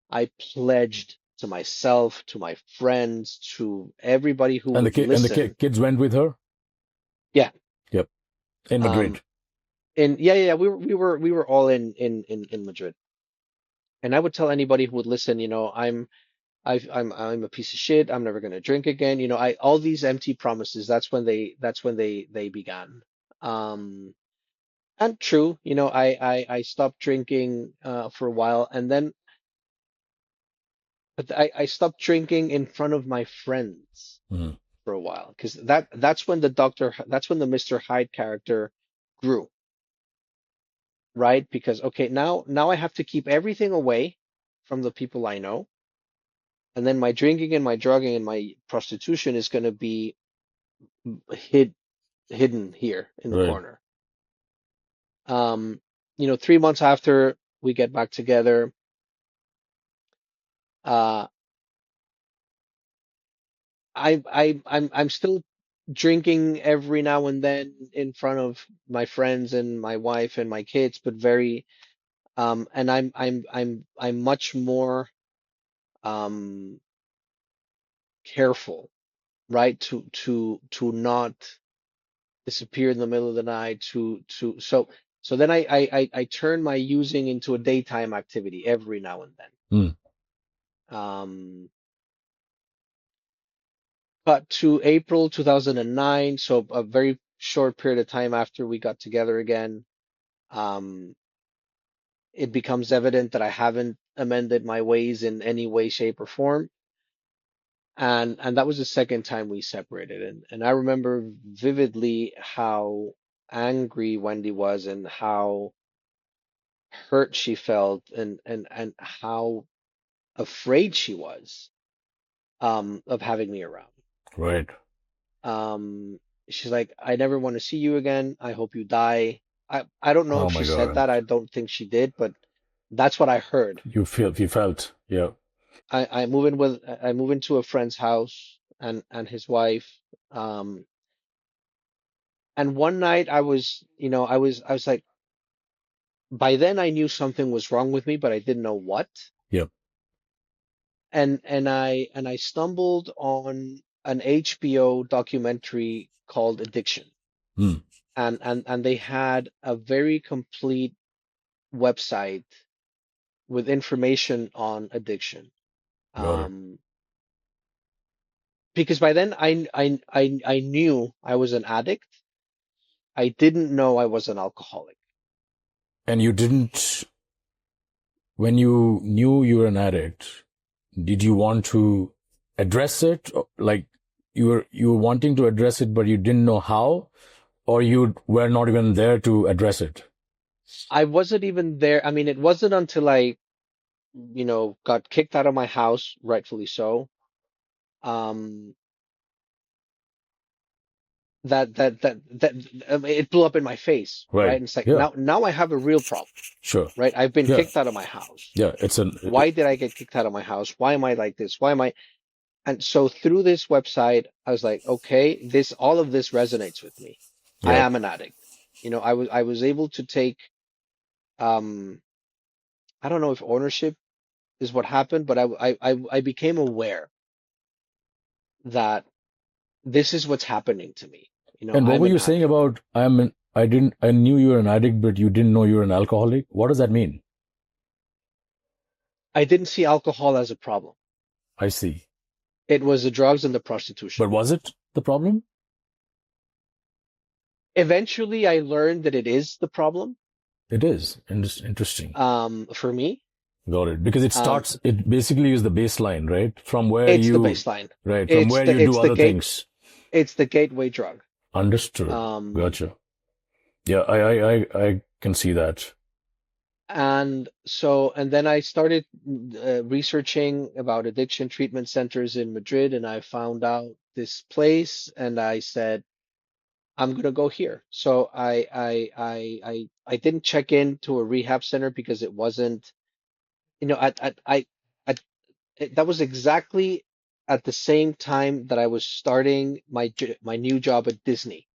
I pledged to myself, to my friends, to everybody who And the would kid and the listen. kids went with her. Yeah. Yep. In Um Madrid. and yeah, we were all in Madrid. And I would tell anybody who would listen, I'm a piece of shit. I'm never gonna drink again. I all these empty promises. That's when they began. Um, and true, I stopped drinking for a while, and then but I stopped drinking in front of my friends Hmm. for a while because that's when the Mr. Hyde character grew, right? Because okay, now I have to keep everything away from the people I know, and then my drinking and my drugging and my prostitution is gonna be hid hidden here in the Right. corner. Um, 3 months after we get back together, uh, I'm still drinking every now and then in front of my friends and my wife and my kids, but and I'm much more um careful, right? To not disappear in the middle of the night. So then I turn my using into a daytime activity every now and then. Hmm. Um, Cut to April 2009, so a very short period of time after we got together again. Um, it becomes evident that I haven't amended my ways in any way, shape, or form. And that was the second time we separated. And I remember vividly how angry Wendy was and how hurt she felt and how afraid she was of having me around. Right. Um, she's like, I never want to see you again. I hope you die. I don't know Oh if my she said God. that. I don't think she did, but that's what I heard. You felt. Yeah. I move into a friend's house and his wife. Um, and one night I was like, by then I knew something was wrong with me, but I didn't know what. Yep. And I stumbled on an HBO documentary called Addiction. Mm, And they had a very complete website with information on addiction. got it. Um, because by then I knew I was an addict. I didn't know I was an alcoholic. And you didn't, when you knew you were an addict, did you want to address it? Like you were wanting to address it, but you didn't know how, or you were not even there to address it? I wasn't even there. I mean, it wasn't until I got kicked out of my house, rightfully so. Um, that it blew up in my face, right? Right. And it's like Yeah. now I have a real problem, Sure. right? I've been Yeah. kicked out of my house. Yeah. It's an. Why did I get kicked out of my house? Why am I like this? Why am I? And so through this website, I was like, okay, all of this resonates with me. I Yeah. am an addict. I was able to take, um, I don't know if ownership is what happened, but I became aware that this is what's happening to me. And what I'm were an you saying addict. about I knew you were an addict, but you didn't know you were an alcoholic? What does that mean? I didn't see alcohol as a problem. I see. It was the drugs and the prostitution. But was it the problem? Eventually, I learned that it is the problem, It is. Interesting. for me. Got it. Because Um, it basically is the baseline, right? it's the baseline. From It's where the you do it's the other gate. things. It's the gateway drug. Understood. Um, Gotcha. Yeah, I can see that. and then I started researching about addiction treatment centers in Madrid, and I found out this place, and I said, I'm gonna go here. So I didn't check into a rehab center because it wasn't, at that was exactly at the same time that I was starting my new job at Disney.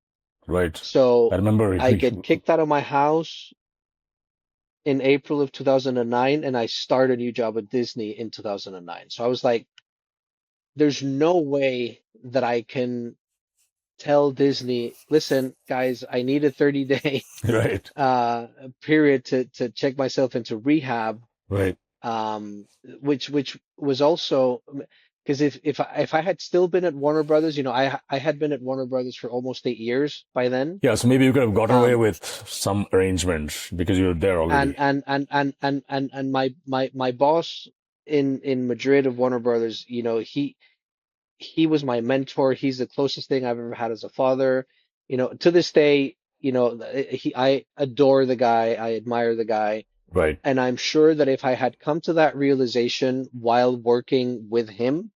Right. I So remember I get kicked out of my house in April of 2009, and I start a new job at Disney in 2009. So I was like, there's no way that I can tell Disney, listen, guys, I need a 30-day right. uh period to check myself into rehab, Right. um which was also because if I had still been at Warner Brothers, I had been at Warner Brothers for almost 8 years by then. Yeah, so maybe you could have gotten away um with some arrangement because you were there and already. my boss in Madrid of Warner Brothers, he was my mentor. He's the closest thing I've ever had as a father. To this day, I adore the guy. I admire the guy. Right. And I'm sure that if I had come to that realization while working with him,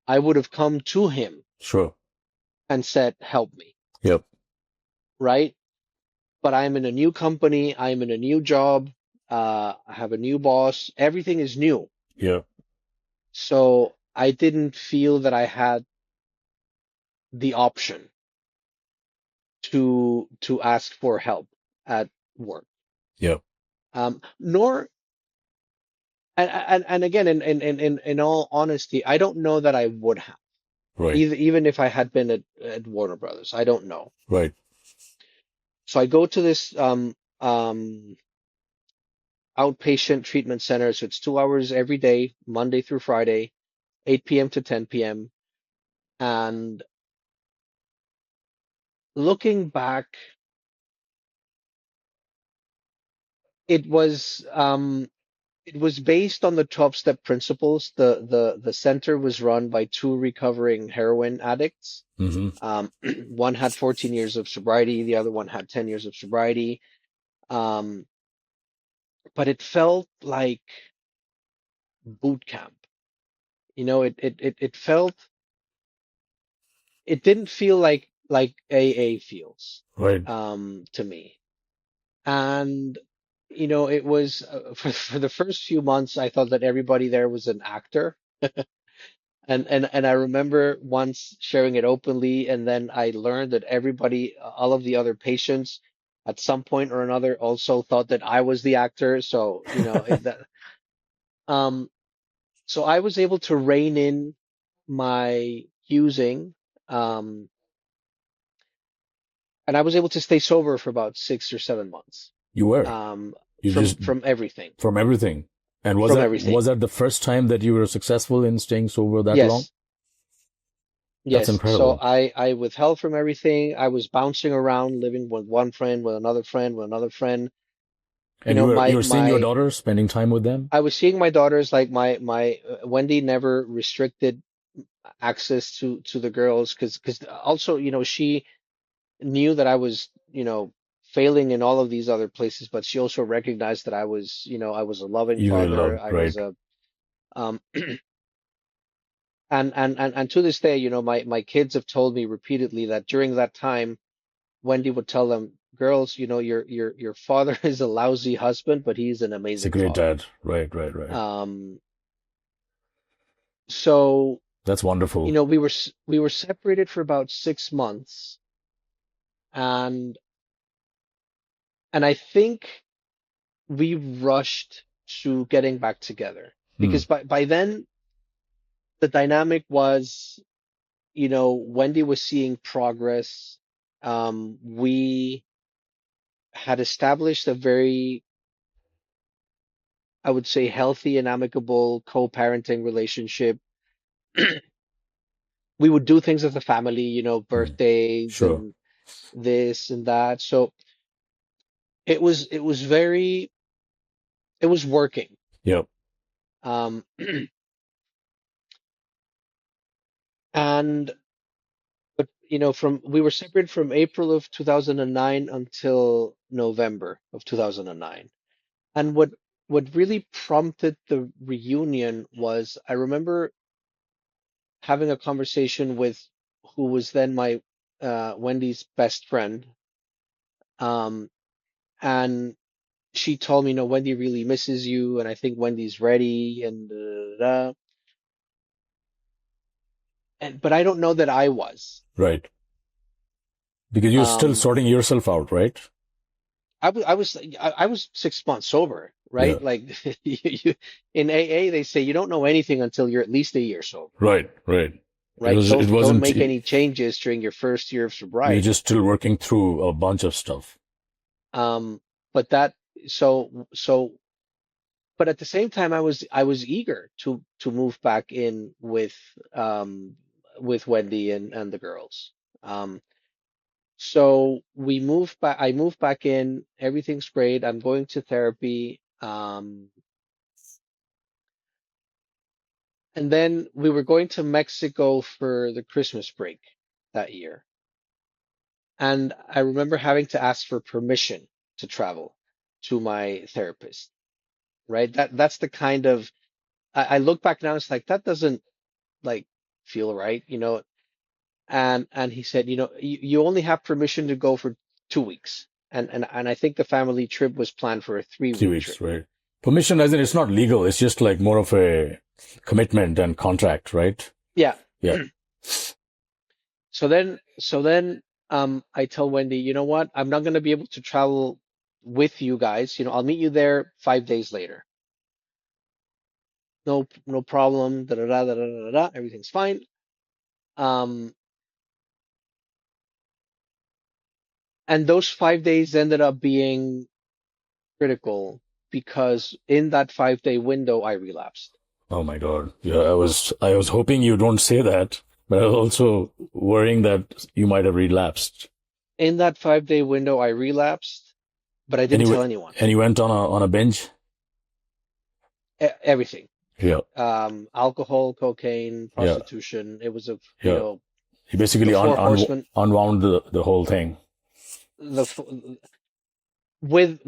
I would have come to him Sure. and said, help me, Yep. right? But I'm in a new company. I'm in a new job. I have a new boss. Everything is new. Yeah. So I didn't feel that I had the option to ask for help at work. Yep. Nor and again, in all honesty, I don't know that I would have, Right. even if I had been at Warner Brothers. I don't know. Right. So I go to this outpatient treatment center. So it's 2 hours every day, Monday through Friday, 8 p.m. to 10 p.m. And looking back, it was um, it was based on the 12-step principles. The center was run by two recovering heroin addicts. Mm-hmm. One had 14 years of sobriety, the other one had 10 years of sobriety. Um, but it felt like boot camp. It didn't feel like AA feels, Right. to me. And it was for the first few months, I thought that everybody there was an actor. And I remember once sharing it openly, and then I learned that everybody, all of the other patients, at some point or another, also thought that I was the actor. So, um, so I was able to rein in my using, um, and I was able to stay sober for about 6 or 7 months, You were. um, You from just from everything, from everything. And was from that everything. was that the first time that you were successful in staying sober that long? Yes. That's Yes, so incredible. I withheld from everything. I was bouncing around, living with one friend, with another friend, with another friend. You And know, you my were seeing your my daughter, spending time with them? I was seeing my daughters, like my Wendy never restricted access to the girls, because also, she knew that I was, failing in all of these other places, but she also recognized that I was a loving You really father. loved, I was right? a um and to this day, my kids have told me repeatedly that during that time Wendy would tell them, girls, your father is a lousy husband, but he's an It's a amazing great father. dad. Right, right, right. Um, so, That's wonderful. we were separated for about 6 months, and I think we rushed to getting back together, Hmm. because by then the dynamic was, Wendy was seeing progress. We had established a very, I would say, healthy and amicable co-parenting relationship. We would do things as a family, Hmm. birthdays Sure. and this and that. So it was working. Yep. Um, and but from we were separated from April of 2009 until November of 2009. And what really prompted the reunion was, I remember having a conversation with who was then my Wendy's best friend. Um, and she told me, Wendy really misses you, and I think Wendy's ready, and but I don't know that I was. Right. Because you're still Um, sorting yourself out, right? I was 6 months sober, Yeah. right? Like in AA, they say you don't know anything until you're at least a year sober, Right, right. right? It Don't wasn't, make any changes during your first year of you're sobriety. just still working through a bunch of stuff. Um, but that so but at the same time, I was eager to move back in with Wendy and the girls. Um, so we moved back. I moved back in. Everything's great. I'm going to therapy. And then we were going to Mexico for the Christmas break that year. And I remember having to ask for permission to travel to my therapist, right? That's the kind of, I look back now, it's like that doesn't like feel right, and he said, you only have permission to go for 2 weeks. And I think the family trip was planned for a 3 week 3 weeks, trip. right? Permission, as in, it's not legal. It's just like more of a commitment and contract, right? Yeah. Yeah. So then I tell Wendy, you know what? I'm not going to be able to travel with you guys. I'll meet you there 5 days later. No, no problem. Da da da da da da da. Everything's fine. Um, and those 5 days ended up being critical, because in that 5 day window, I relapsed. Oh my God. Yeah, I was hoping you don't say that, but I was also worrying that you might have relapsed. In that 5 day window, I relapsed, but I And didn't tell anyone. and you went on a binge? Everything. Yeah. Alcohol, cocaine, Yeah. prostitution. It was Yeah. You the basically four horsemen, unwound the whole thing. the with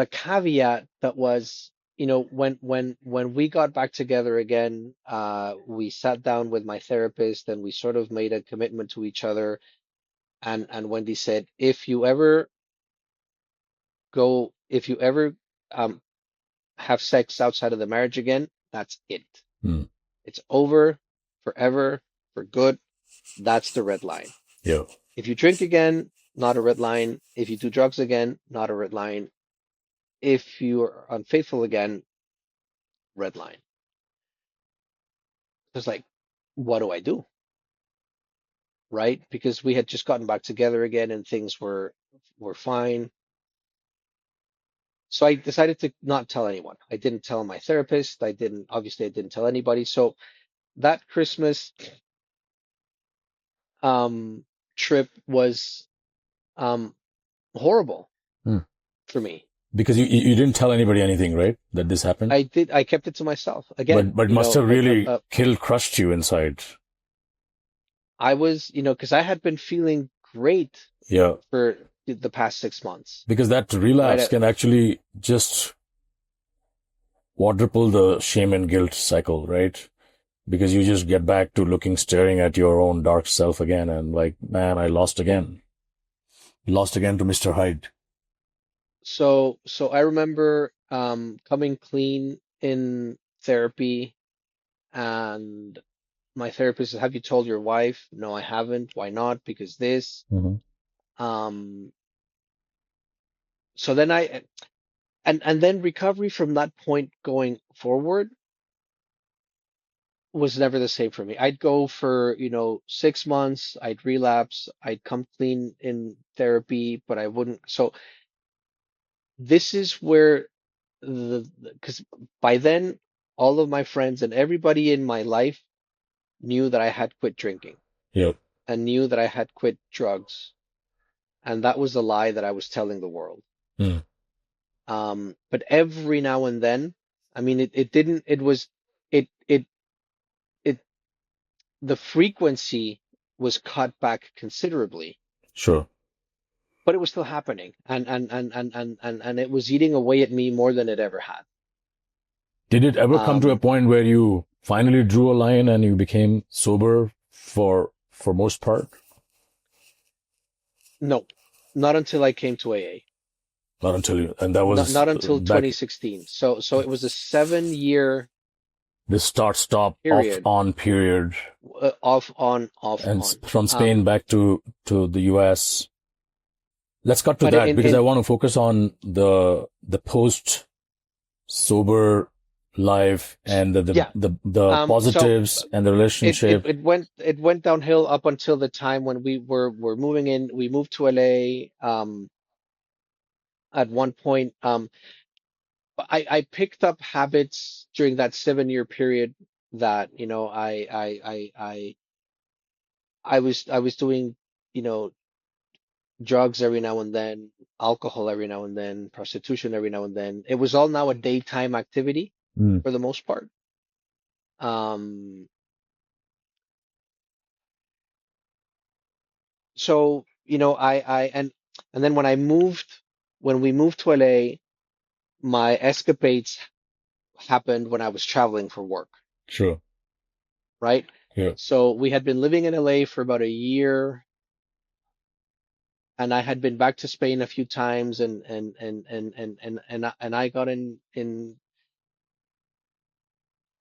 a caveat that was, when we got back together again, we sat down with my therapist and we sort of made a commitment to each other. And Wendy said, if you ever go, if you ever um have sex outside of the marriage again, that's it. Hmm. It's over forever, for good. That's the red line. Yeah. If you drink again, not a red line. If you do drugs again, not a red line. If you're unfaithful again, red line. It's like, what do I do? Right? Because we had just gotten back together again and things were fine. So I decided to not tell anyone. I didn't tell my therapist. Obviously I didn't tell anybody. So that Christmas um trip was um horrible Hmm. for me. Because you didn't tell anybody anything, right? That this happened? I kept it to myself. Again, But it must have really crushed you inside. I was, because I had been feeling great Yeah. for the past 6 months, Because that right? relapse can actually just quadruple the shame and guilt cycle, right? Because you just get back to staring at your own dark self again and like, man, I lost again. Lost again to Mr. Hyde. So I remember coming clean in therapy, and my therapist said, "Have you told your wife?" No, I haven't. Why not? Because this. Mm-hmm. Um, so then and then recovery from that point going forward was never the same for me. I'd go for, 6 months, I'd relapse, I'd come clean in therapy, but I wouldn't. So this is where because by then all of my friends and everybody in my life knew that I had quit drinking Yep. and knew that I had quit drugs. And that was the lie that I was telling the world. Mm. But every now and then, I mean, it didn't, it was, it, it, the frequency was cut back considerably, Sure. but it was still happening. And it was eating away at me more than it ever had. Did it ever come to a Um, point where you finally drew a line and you became sober for most part? no, not until I came to AA. Not until you, and that Not was not until back 2016. So it was a 7 year this start stop off period, on period, off on off and on. from Spain back to the US. Let's cut to But that because I in want to focus on the post sober life and yeah. the So positives and the it, it relationship. it went it went downhill up until the time when we were moving in. We moved to LA. At one point, I picked up habits during that 7 year period that I was doing you know drugs every now and then, alcohol every now and then, prostitution every now and then. It was all now a daytime activity Mm, for the most part. Um, so and then when we moved to LA, my escapades happened when I was traveling for work, sure. right? Yeah. So we had been living in LA for about a year, and I had been back to Spain a few times, and I got in.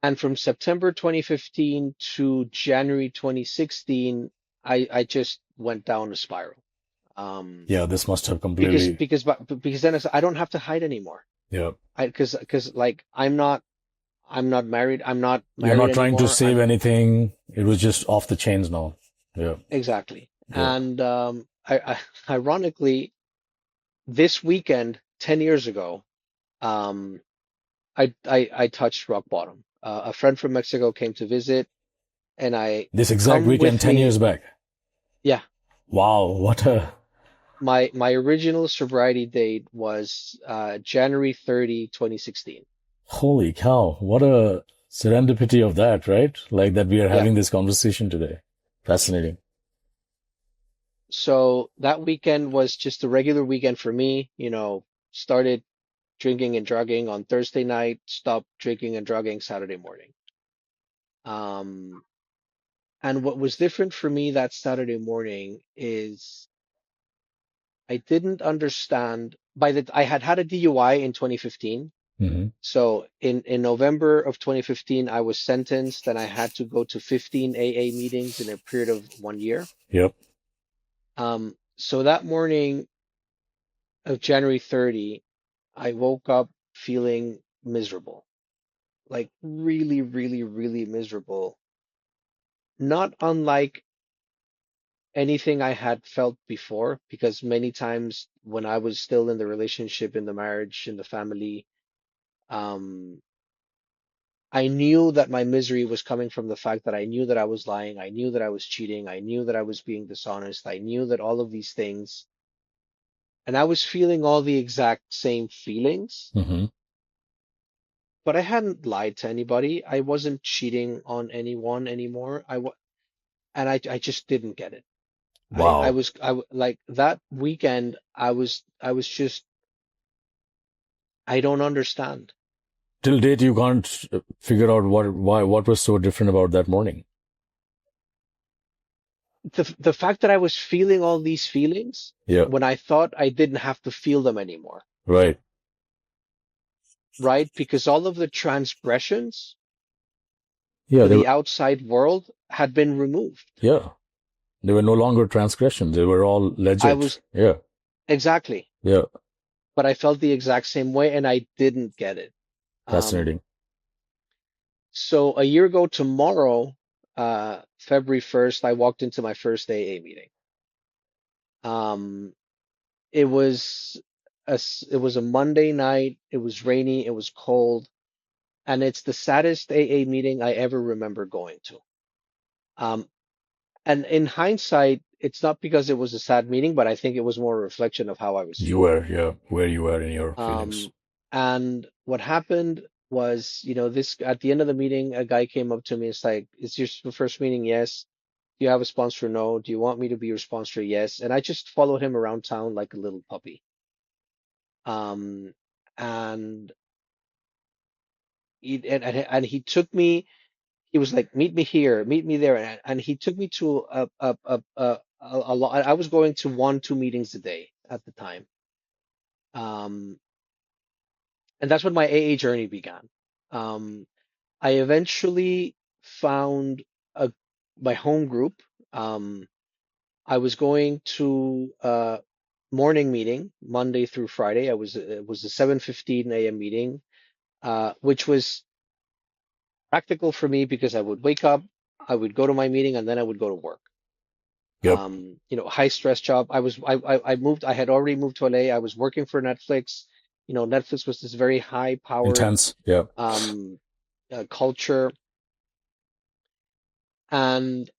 And from September 2015 to January 2016, I just went down a spiral. Um, Yeah. This must have because completely. because but because then I don't have to hide anymore. Yeah. Because like I'm not married. I'm not You're married not trying to anymore. save anything. It was just off the chains now. Yeah. Exactly. Yeah. And ironically, this weekend, 10 years ago, um, I touched rock bottom. A friend from Mexico came to visit, and I This exact come weekend, with 10 me. years back. Yeah, Wow. What a, my original sobriety date was January 30, 2016. holy cow. What a serendipity of that, right? Like that we are Yeah. having this conversation today. Fascinating. So that weekend was just a regular weekend for me. Started drinking and drugging on Thursday night, stopped drinking and drugging Saturday morning. Um, and what was different for me that Saturday morning is I didn't understand I had had a DUI in 2015. Hmm. So in November of 2015, I was sentenced and I had to go to 15 AA meetings in a period of 1 year. Yep. So that morning of January 30, I woke up feeling miserable, like really, really, really miserable. Not unlike anything I had felt before, because many times when I was still in the relationship, in the marriage, in the family, um, I knew that my misery was coming from the fact that I knew that I was lying. I knew that I was cheating. I knew that I was being dishonest. I knew that all of these things, and I was feeling all the exact same feelings, Hmm. but I hadn't lied to anybody. I wasn't cheating on anyone anymore. And I just didn't get it. Wow. Like that weekend, I was just, I don't understand. Till date, you can't figure out what was so different about that morning. The fact that I was feeling all these feelings Yeah. when I thought I didn't have to feel them anymore, Right. right? Because all of the transgressions Yeah. to the outside world had been removed. Yeah. They were no longer transgressions. They were all I legit. was Yeah. exactly, Yeah. but I felt the exact same way and I didn't get it. Um, Fascinating. so a year ago tomorrow, February 1st, I walked into my first AA meeting. Um, it was it was a Monday night. It was rainy. It was cold, and it's the saddest AA meeting I ever remember going to. Um, and in hindsight, it's not because it was a sad meeting, but I think it was more a reflection of how I was You feeling. were, yeah, where you were in your feelings. Um, and what happened was, this at the end of the meeting, a guy came up to me. It's like, "Is your first meeting?" Yes. "Do you have a sponsor?" No. "Do you want me to be your sponsor?" Yes. And I just followed him around town like a little puppy. Um, and and he took me. He was like, "Meet me here, meet me there," and he took me to a lot. I was going to 1, 2 meetings a day at the time. Um, and that's when my AA journey began. Um, I eventually found a my home group. Um, I was going to a morning meeting Monday through Friday. It was a 7:15 a.m. meeting, which was practical for me because I would wake up, I would go to my meeting, and then I would go to work. Yep. High stress job. I moved. I had already moved to LA. I was working for Netflix. Netflix was this very high powered Intense. Yeah. um, culture, and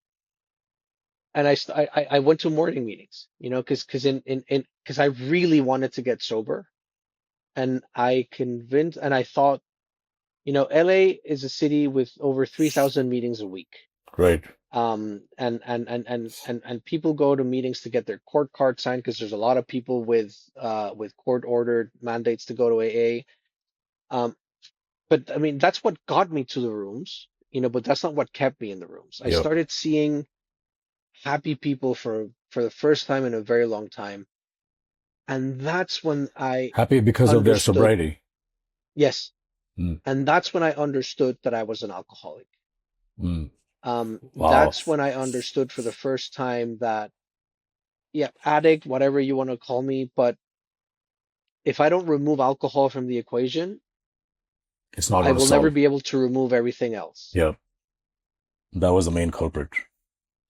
I went to morning meetings, because I really wanted to get sober, and I thought, LA is a city with over 3,000 meetings a week. Right. And people go to meetings to get their court card signed because there's a lot of people with court ordered mandates to go to AA. Um, but I mean, that's what got me to the rooms, but that's not what kept me in the rooms. I Yep. started seeing happy people for the first time in a very long time. And that's when I Happy because of their understood, sobriety. yes, Mm. and that's when I understood that I was an alcoholic. Mm. Wow. That's when I understood for the first time that, yeah, addict, whatever you want to call me, but if I don't remove alcohol from the equation, It's not I going to will never solve. be able to remove everything else. Yeah. That was the main culprit.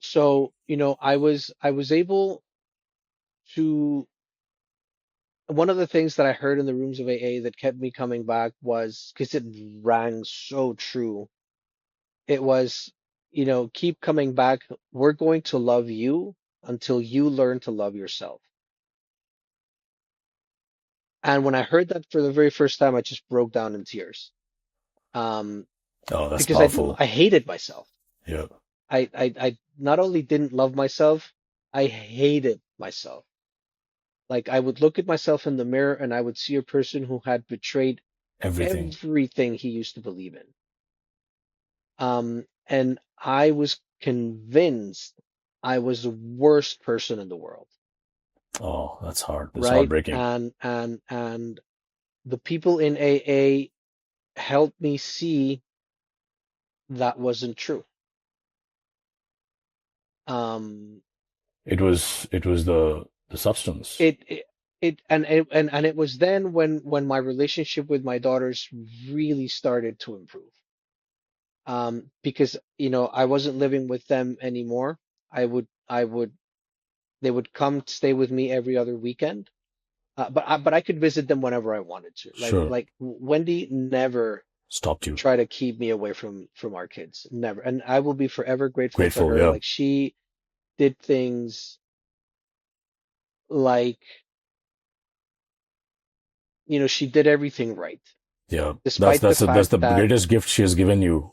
So, I was able to, one of the things that I heard in the rooms of AA that kept me coming back was because it rang so true. It was, keep coming back. We're going to love you until you learn to love yourself. And when I heard that for the very first time, I just broke down in tears. Um, Oh, that's because powerful. I hated myself. Yeah. I not only didn't love myself, I hated myself. Like I would look at myself in the mirror and I would see a person who had betrayed Everything. everything he used to believe in. And I was convinced I was the worst person in the world. Oh, that's hard. That's right? heartbreaking. And the people in AA helped me see that wasn't true. Um, It was the substance. it it, and it was then when my relationship with my daughters really started to improve. Because I wasn't living with them anymore. I would they would come stay with me every other weekend. But I could visit them whenever I wanted to. Like Sure. like Wendy never Stopped you. try to keep me away from our kids. Never. And I will be forever grateful to Grateful. her. Yeah. Like she did things like, she did everything right, Yeah. That's despite the that's the, that's fact the that, greatest gift she has given you.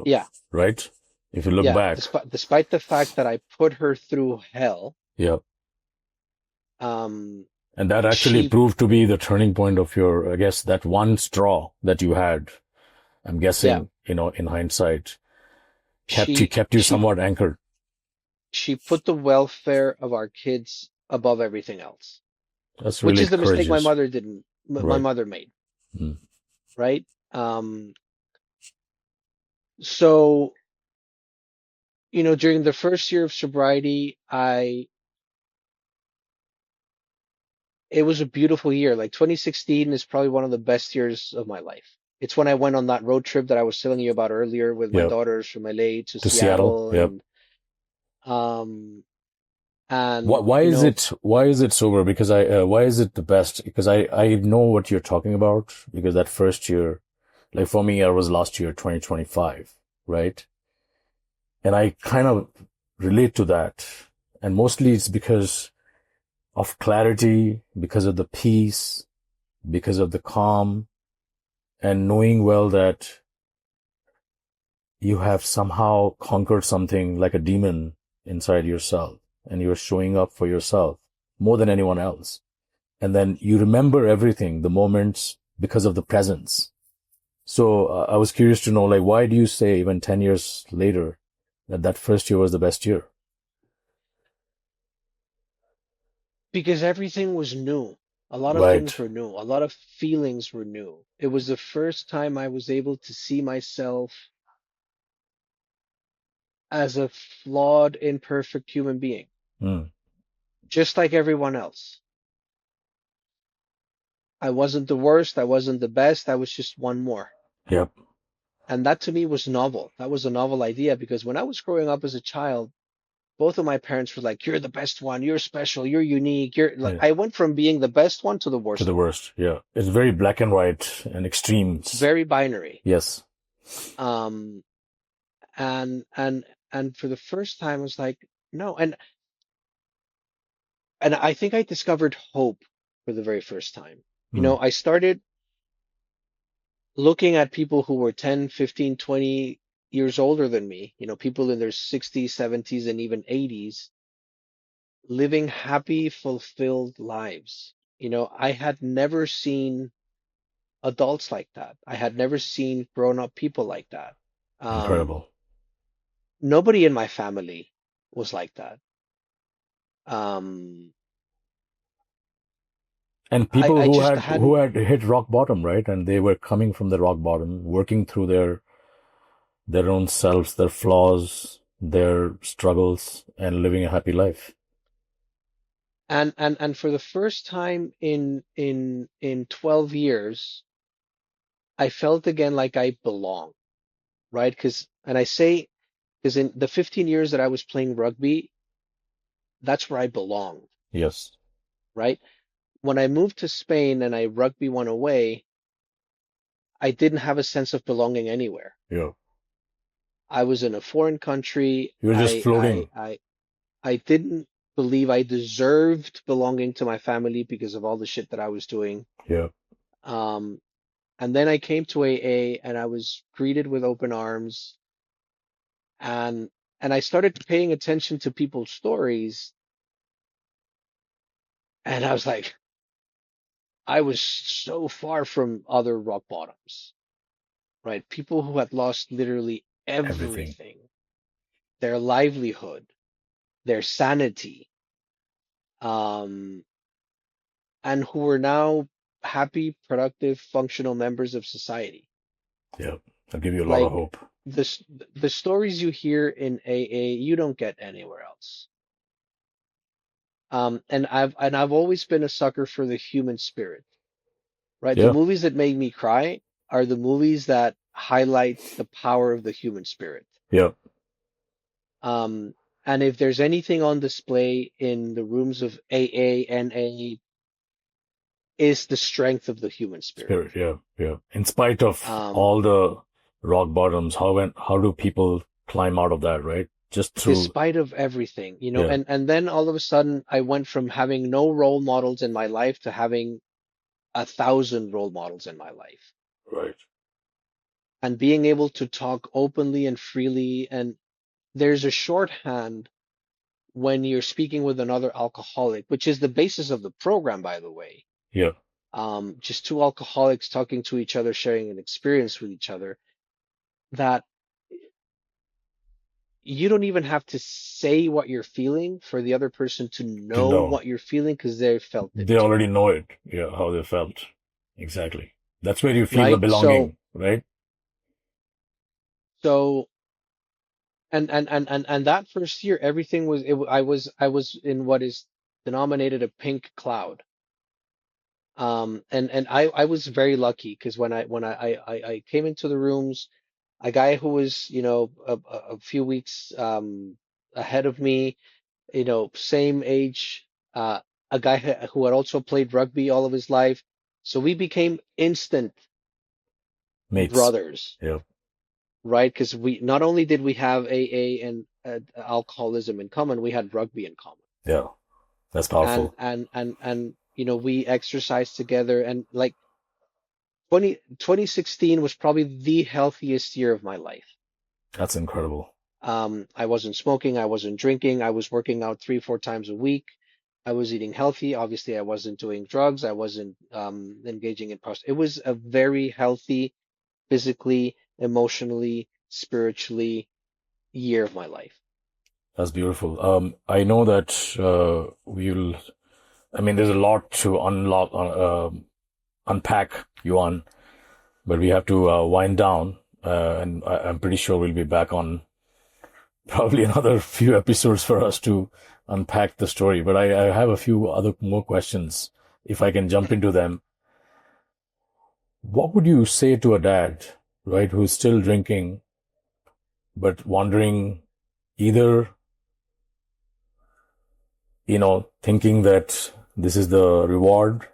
yeah, Right? If you look yeah, back. despite the fact that I put her through hell, Yeah. um, And that actually she, proved to be the turning point of your, I guess, that one straw that you had. I'm yeah, guessing, in hindsight, kept you she, kept you she, somewhat anchored. she put the welfare of our kids above everything else, That's which really is the mistake courageous. my Right. mother made, Mm. right? Um, so, during the first year of sobriety, it was a beautiful year. Like 2016 is probably one of the best years of my life. It's when I went on that road trip that I was telling you about earlier with my Yeah. daughters from LA to To Seattle. Seattle, Yeah. um Why, and why is it why is it sober? Because why is it the best? Because I know what you're talking about. Because that first year, like for me, it was last year, 2025, right? And I kind of relate to that. And mostly it's because of clarity, because of the peace, because of the calm, and knowing well that you have somehow conquered something like a demon inside yourself, and you're showing up for yourself more than anyone else. And then you remember everything, the moments, because of the presence. So I was curious to know, like, why do you say even 10 years later that first year was the best year? because everything was new. A lot of things Right. were new. A lot of feelings were new. It was the first time I was able to see myself as a flawed, imperfect human being, Mm. just like everyone else. I wasn't the worst, I wasn't the best, I was just one more. Yep. And that to me was novel. That was a novel idea because when I was growing up as a child, both of my parents were like, "You're the best one. You're special. You're unique." You're like, Yeah. I went from being the best one to the To worst the one. worst. Yeah. It's very black and white and It's extremes. very binary. Yes. Um, and and and for the first time, I was like, no. And I think I discovered hope for the very first time. Mm. I started looking at people who were 10, 15, 20 years older than me, people in their 60s, 70s, and even 80s, living happy, fulfilled lives. I had never seen adults like that. I had never seen grown-up people like that. Um, Incredible. Nobody in my family was like that. Um, And I, people I who just had who hadn't, had hit rock bottom, right? And they were coming from the rock bottom, working through their own selves, their flaws, their struggles, and living a happy life. and for the first time in 12 years, I felt again like I belong, right? Because in the 15 years that I was playing rugby, that's where I belonged, Yes. right? When I moved to Spain and I rugby went away, I didn't have a sense of belonging anywhere. Yeah. I was in a foreign country. You're just I didn't believe I deserved belonging to my family because of all the shit that I was doing. yeah. Um, and then I came to AA and I was greeted with open arms, and I started paying attention to people's stories, and I was like, I was so far from other rock bottoms, right? People who had lost literally Everything. everything, their livelihood, their sanity, um, and who are now happy, productive, functional members of society. Yeah. I'll give you a lot of Like hope. the s- the stories you hear in AA, you don't get anywhere else. And I've always been a sucker for the human spirit, right? The Yeah. movies that make me cry are the movies that highlight the power of the human spirit. Yeah. Um, and if there's anything on display in the rooms of AA, NA, is the strength of the human spirit. Spirit. Yeah. Yeah. In spite of Um, all the rock bottoms, how do people climb out of that, right? Just through, Despite of everything, yeah. and then all of a sudden I went from having no role models in my life to having 1,000 role models in my life, Right. and being able to talk openly and freely. And there's a shorthand when you're speaking with another alcoholic, which is the basis of the program, by the way. Yeah. Just two alcoholics talking to each other, sharing an experience with each other, that you don't even have to say what you're feeling for the other person to To know know. what you're feeling because they felt it They too, already know it. Yeah. How they felt. Exactly. That's where you feel the right? So, belonging, right? so, and that first year, everything was, I was in what is denominated a pink cloud. And I was very lucky because when I came into the rooms, a guy who was, a few weeks ahead of me, same age, uh, a guy who had also played rugby all of his life. So we became instant Mates. brothers, Yeah. right? Because we not only did we have AA and alcoholism in common, we had rugby in common. Yeah. That's And powerful. we exercised together, and like 2016 was probably the healthiest year of my life. That's incredible. I wasn't smoking, I wasn't drinking, I was working out 3, 4 times a week. I was eating healthy. Obviously, I wasn't doing drugs. I wasn't engaging in prostitution. It was a very healthy, physically, emotionally, spiritually year of my life. That's beautiful. I know that I mean, there's a lot to unpack, Yuan, but we have to wind down. And I'm pretty sure we'll be back on probably another few episodes for us to unpack the story. But I have a few other more questions if I can jump into them. What would you say to a dad, right, who's still drinking, but wondering either, thinking that this is the reward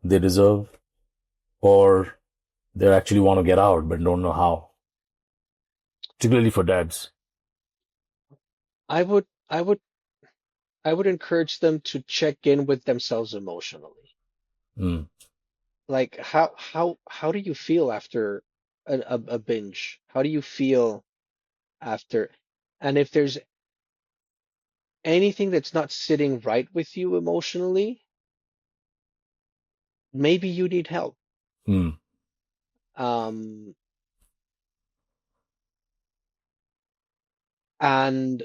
they deserve, or they actually want to get out but don't know how, particularly for dads. I would, I would, I would encourage them to check in with themselves emotionally. Mm, Like how do you feel after a binge? How do you feel after? And if there's anything that's not sitting right with you emotionally, maybe you need help. mm, Um, and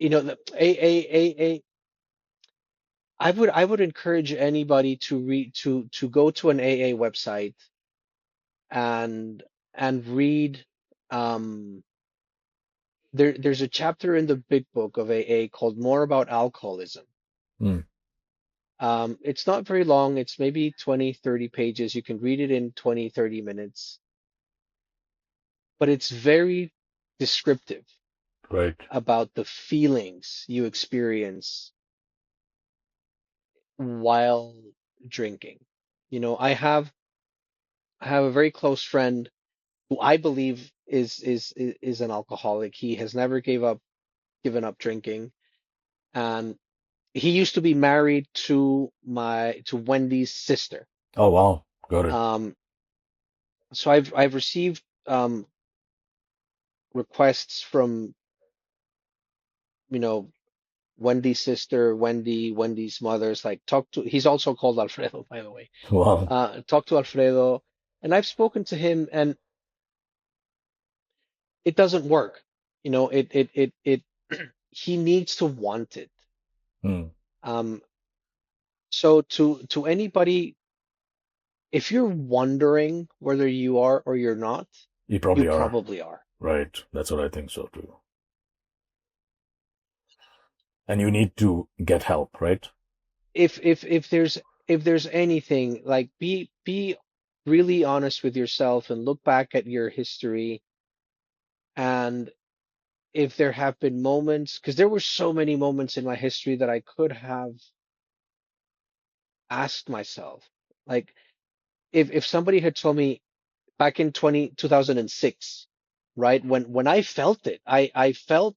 the A I would encourage anybody to read to go to an AA website and read. um there's a chapter in the big book of AA called More About Alcoholism. mm, It's not very long, it's maybe 20, 30 pages. You can read it in 20, 30 minutes, but it's very descriptive right. about the feelings you experience while drinking. I have a very close friend who I believe is an alcoholic. He has never given up drinking, and he used to be married to Wendy's sister. Oh, wow. Got it. Um, so I've received requests from you know Wendy's sister, Wendy's mother's, like, talk to. He's also called Alfredo, by the way. Wow. Talk to Alfredo, and I've spoken to him, and it doesn't work. It he needs to want it. Mm, Um, So to anybody, if you're wondering whether you are or you're not, You you probably are. probably are. Right. That's what I think so too. And you need to get help, right? If there's anything, like, be really honest with yourself and look back at your history, and if there have been moments, because there were so many moments in my history that I could have asked myself, like, if somebody had told me back in 2006, right, when I felt it, I felt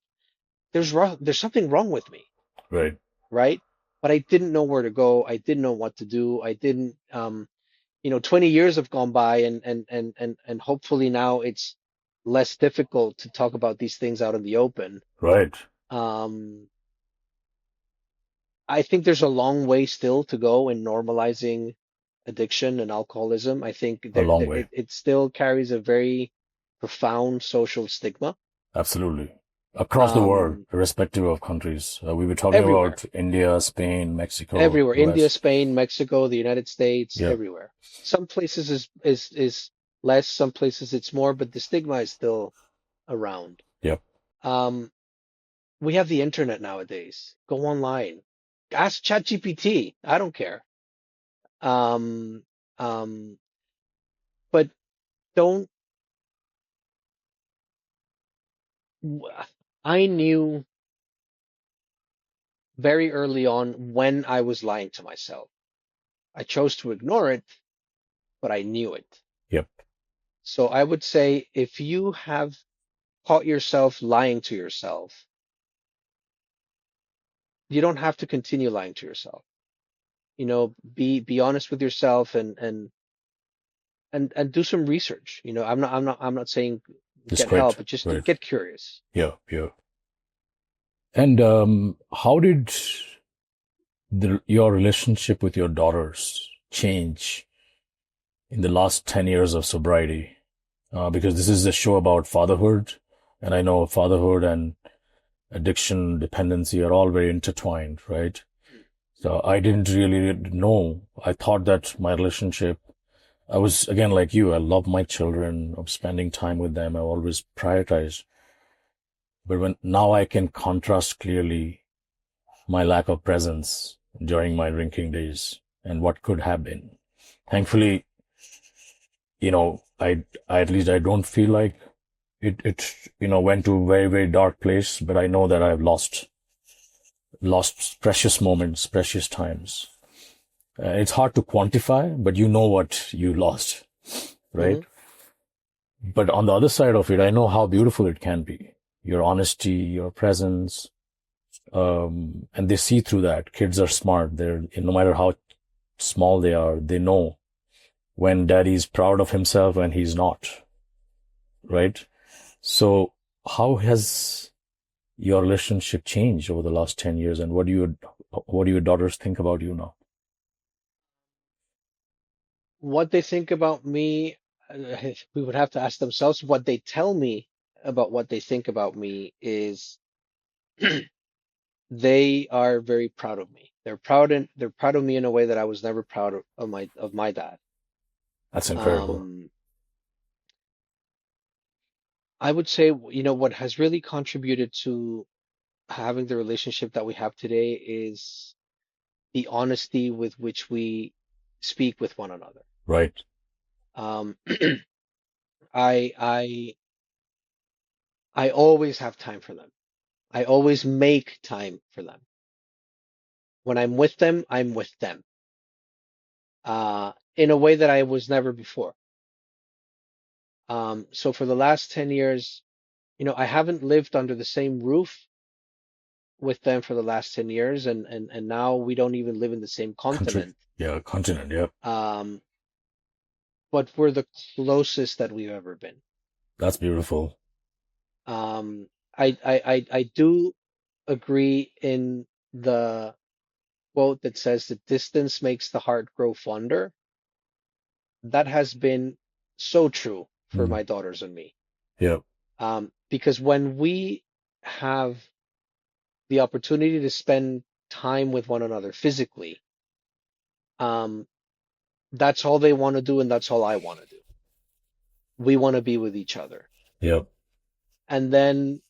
there's something wrong with me, Right. right? But I didn't know where to go. I didn't know what to do. I didn't 20 years have gone by, and hopefully now it's less difficult to talk about these things out in the open. Right. Um, I think there's a long way still to go in normalizing addiction and alcoholism. I think A long way. it still carries a very profound social stigma. Absolutely. Across the world, Um, irrespective of countries. We were talking everywhere, about India, Spain, Mexico, everywhere, India, US. Spain, Mexico, the United States, Yeah. everywhere. Some places is less, some places it's more, but the stigma is still around. Yep. Um, we have the internet nowadays. Go online, ask ChatGPT. I don't care. Um, um, but don't. I knew very early on when I was lying to myself. I chose to ignore it, but I knew it. Yep. So I would say, if you have caught yourself lying to yourself, you don't have to continue lying to yourself. Be honest with yourself, and do some research. I'm not saying That's get help, great. but just Great. get curious. Yeah. Yeah. And how did your relationship with your daughters change in the last 10 years of sobriety? Because this is a show about fatherhood, and I know fatherhood and addiction, dependency are all very intertwined, right? So I didn't really know. I thought that my relationship, I was again like you, I love my children, I'm spending time with them, I always prioritize. But when now I can contrast clearly my lack of presence during my drinking days and what could have been. Thankfully, I at least I don't feel like it went to a very, very dark place, but I know that I've lost precious moments, precious times. It's hard to quantify, but you know what you lost, right? Hmm. But on the other side of it, I know how beautiful it can be. Your honesty, your presence, and they see through that. Kids are smart. No matter how small they are, they know when daddy's proud of himself and he's not, right? So how has your relationship changed over the last 10 years, and what do your daughters think about you now? What they think about me, we would have to ask themselves. What they tell me about what they think about me is they are very proud of me. They're proud of me in a way that I was never proud of my dad. That's incredible. Um, I would say, what has really contributed to having the relationship that we have today is the honesty with which we speak with one another. Right. Um, I I I always have time for them. I always make time for them. When I'm with them, I'm with them. In a way that I was never before. So for the last 10 years, I haven't lived under the same roof with them for the last 10 years, and now we don't even live in the same Country. continent. Yeah. Continent. Yeah. Um, but we're the closest that we've ever been. That's beautiful. Um, I do agree in the quote that says that distance makes the heart grow fonder. That has been so true for Mm. my daughters and me. Yeah. Because when we have the opportunity to spend time with one another physically, Um, that's all they want to do, and that's all I want to do. We want to be with each other. Yep. And then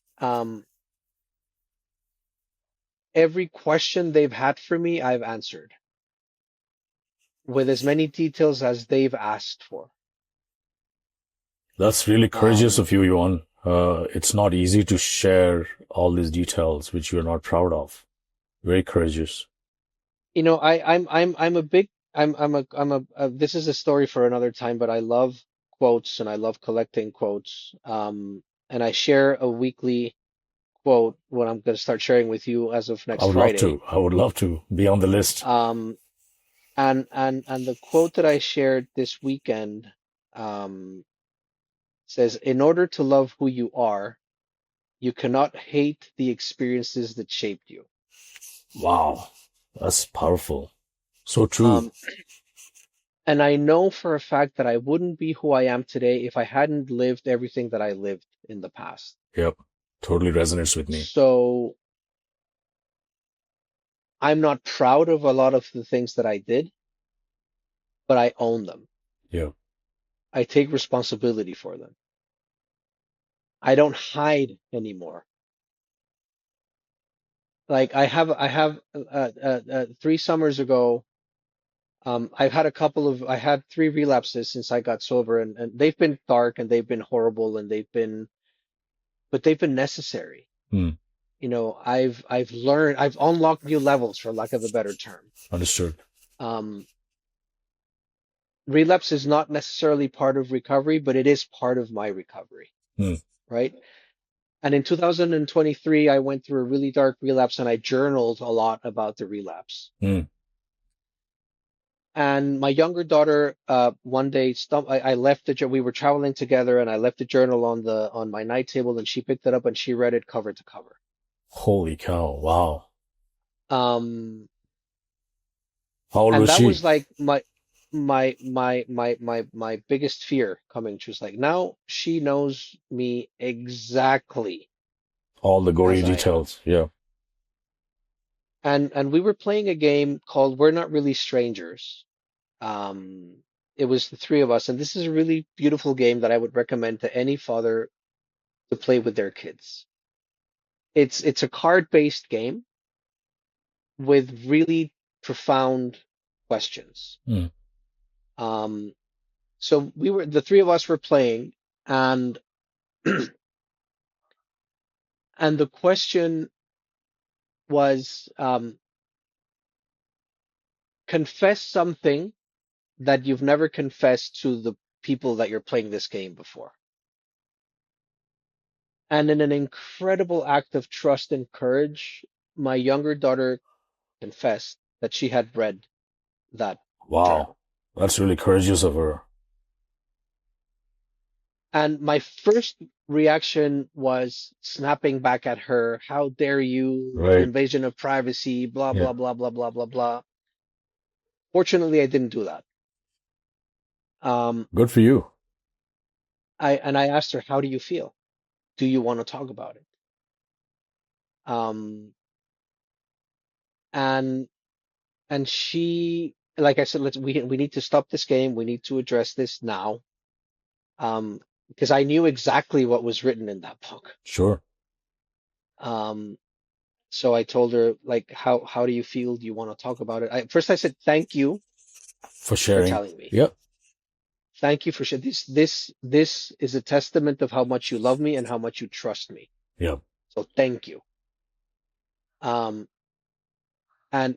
every question they've had for me, I've answered with as many details as they've asked for. That's really courageous Um, of you, Yuan. It's not easy to share all these details which you're not proud of. Very courageous. I'm a big this is a story for another time, but I love quotes and I love collecting quotes. And I share a weekly quote what I'm going to start sharing with you as of I next would love Friday. to. I would love to be on the list. Um, and the quote that I shared this weekend um, says, "In order to love who you are, you cannot hate the experiences that shaped you." Wow. That's powerful. So true. Um, and I know for a fact that I wouldn't be who I am today if I hadn't lived everything that I lived in the past. Yep. Totally resonates with me. So I'm not proud of a lot of the things that I did, but I own them. Yep. I take responsibility for them. I don't hide anymore. Like I have 3 summers ago, I had 3 relapses since I got sober, and they've been dark and they've been horrible and but they've been necessary. Hmm. I've learned, I've unlocked new levels, for lack of a better term. Understood. Um, Relapse is not necessarily part of recovery, but it is part of my recovery, Hmm. right? And in 2023, I went through a really dark relapse and I journaled a lot about the relapse. Hmm. And my younger daughter, one day, I left we were traveling together, and I left the journal on my night table, and she picked it up and she read it cover to cover. Holy cow. Wow. Um, How old and was that she? was like my biggest fear coming true. It's like now she knows me exactly All the gory as I am. details. Yeah. And we were playing a game called We're Not Really Strangers. Um, it was the three of us, and this is a really beautiful game that I would recommend to any father to play with their kids. It's a card-based game with really profound questions. Hmm. Um, so the three of us were playing, and and the question was, confess something that you've never confessed to the people that you're playing this game before. And in an incredible act of trust and courage, my younger daughter confessed that she had read that Wow. journal. That's really courageous of her. And my first reaction was snapping back at her, how dare you, Right. invasion of privacy, blah, Yeah. blah, blah, blah, blah, blah, blah. Fortunately, I didn't do that. Um, Good for you. I asked her, how do you feel? Do you want to talk about it? Um, and and she, like I said, we need to stop this game. We need to address this now. Because I knew exactly what was written in that book. Sure. Um, so I told her, like, how do you feel? Do you want to talk about it? First I said, thank you For for sharing. telling me. Yep. Thank you for sharing. This is a testament of how much you love me and how much you trust me. Yep. So thank you. Um, and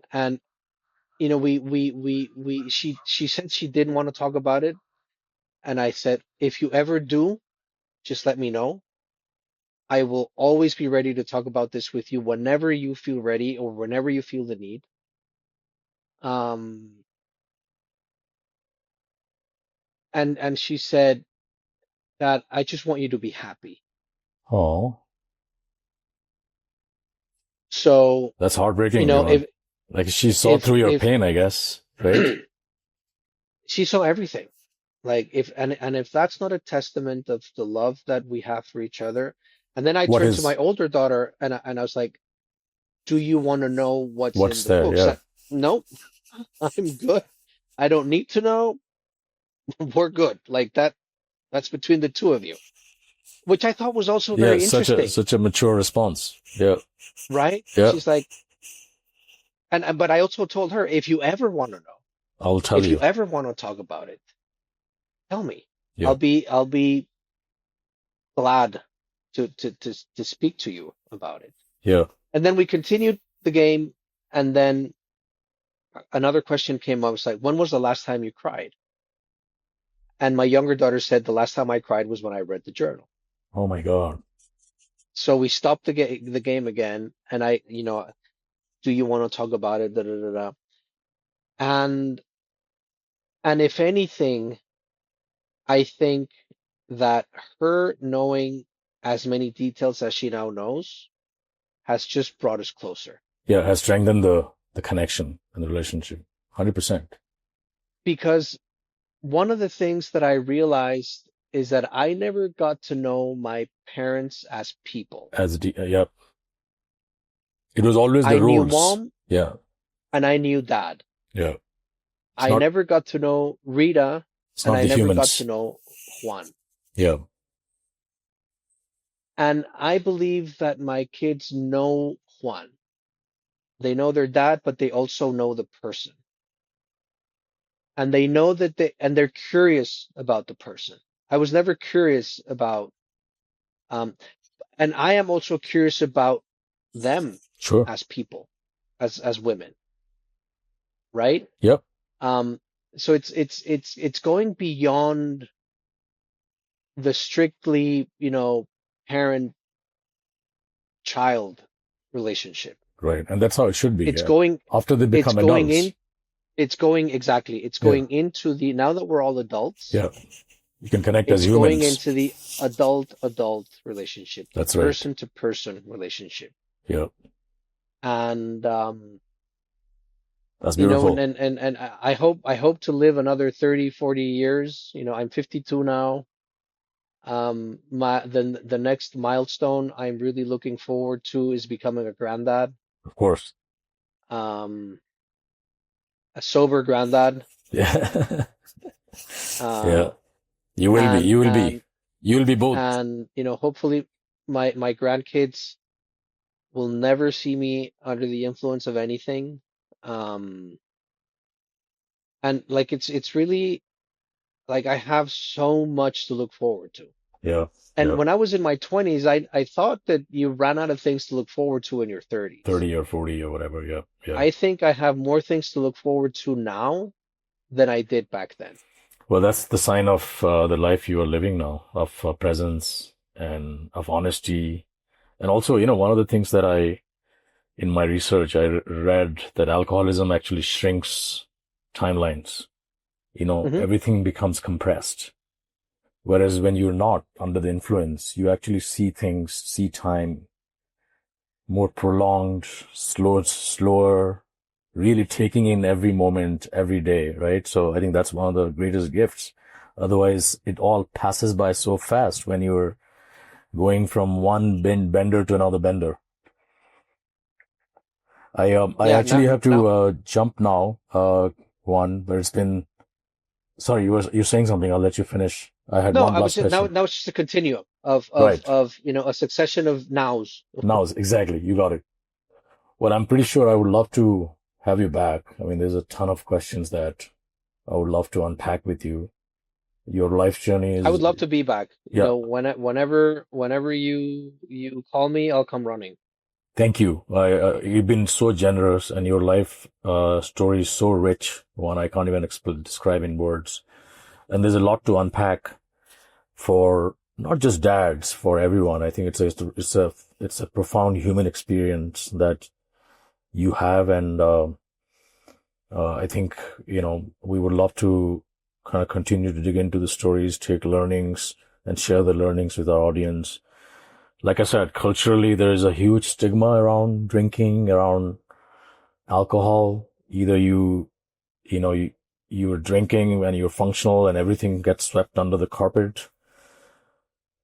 she said she didn't want to talk about it, and I said, if you ever do, just let me know. I will always be ready to talk about this with you whenever you feel ready or whenever you feel the need. Um, and she said that I just want you to be happy. Oh, So, that's you heartbreaking, know, Yuan. Like she saw if through your if pain, I guess. Right? she saw everything, like if that's not a testament of the love that we have for each other, and then I What turned to my is, older daughter and I was like, do you want to know what's in what's the there? books? Yeah. Nope, I'm good. I don't need to know. We're good. Like that's between the two of you, which I thought was also Yeah, very interesting, such a mature response. Yeah, right? yeah. She's like, but I also told her, if you ever want to know, I'll tell if you you. ever want to talk about it, tell me. Yeah, I'll be glad to speak to you about it. yeah. And then we continued the game, and then another question came up. I was like, when was the last time you cried? And my younger daughter said the last time I cried was when I read the journal. Oh my God. So we stopped the game again, and do you want to talk about it? Da, da, da, da. And and if anything, I think that her knowing as many details as she now knows has just brought us closer. Yeah, has strengthened the connection and the relationship. 100%. Because one of the things that I realized is that I never got to know my parents as people. Yeah. It was always the I knew roles. mom Yeah, and I knew dad. yeah. It's I not, never got to know Rita it's and not I the never got to humans. know Juan. Yeah, And I believe that my kids know Juan. They know their dad, but they also know the person. And they know that they're curious about the person. I was never curious about, um, and I am also curious about them sure. as people, as women, right? Yep. Um, so it's going beyond the strictly, parent child relationship. Right. And that's how it should be. It's Yeah. going After they it's become going adults. in it's going exactly. It's Yeah. going into the now that we're all adults, Yeah. You can connect as it's going humans. into the adult relationship, the That's right. person to person relationship. Yeah. And That's and, beautiful. and I hope to live another 30, 40 years. I'm 52 now. The next milestone I'm really looking forward to is becoming a granddad. Of course. Um, a sober granddad. Yeah. Yeah. Uh, You will be. and You will be. and You will be both. and hopefully my grandkids will never see me under the influence of anything. Um, and like it's really like I have so much to look forward to. Yeah. And Yeah. when I was in my 20s, I thought that you ran out of things to look forward to in your 30s. 30 or 40 or whatever. Yeah. Yeah. I think I have more things to look forward to now than I did back then. Well, that's the sign of the life you are living now, of presence and of honesty. And also, one of the things that in my research, I read that alcoholism actually shrinks timelines. Hmm. Everything becomes compressed. Whereas when you're not under the influence, you actually see things, see time more prolonged, slower, really taking in every moment, every day, right? So I think that's one of the greatest gifts. Otherwise, it all passes by so fast when you're going from one bender to another bender. I Yeah, actually now, have now to jump now, Juan, but it's been. Sorry, you're saying something. I'll let you finish. I had no, one I was last just now question. now it's just a continuum of of Right. of a succession of nows. Now, exactly. You got it. Well, I'm pretty sure I would love to have you back. I mean, there's a ton of questions that I would love to unpack with you. Your life journey I would is, love to be back. yeah, Whenever you call me, I'll come running. thank you. You've been so generous and your life, story is so rich. One I can't even describe in words. And there's a lot to unpack for not just dads, for everyone. I think it's a profound human experience that you have. And, I think, we would love to kind of continue to dig into the stories, take learnings and share the learnings with our audience. Like I said, culturally, there is a huge stigma around drinking, around alcohol. Either you're drinking and you're functional and everything gets swept under the carpet,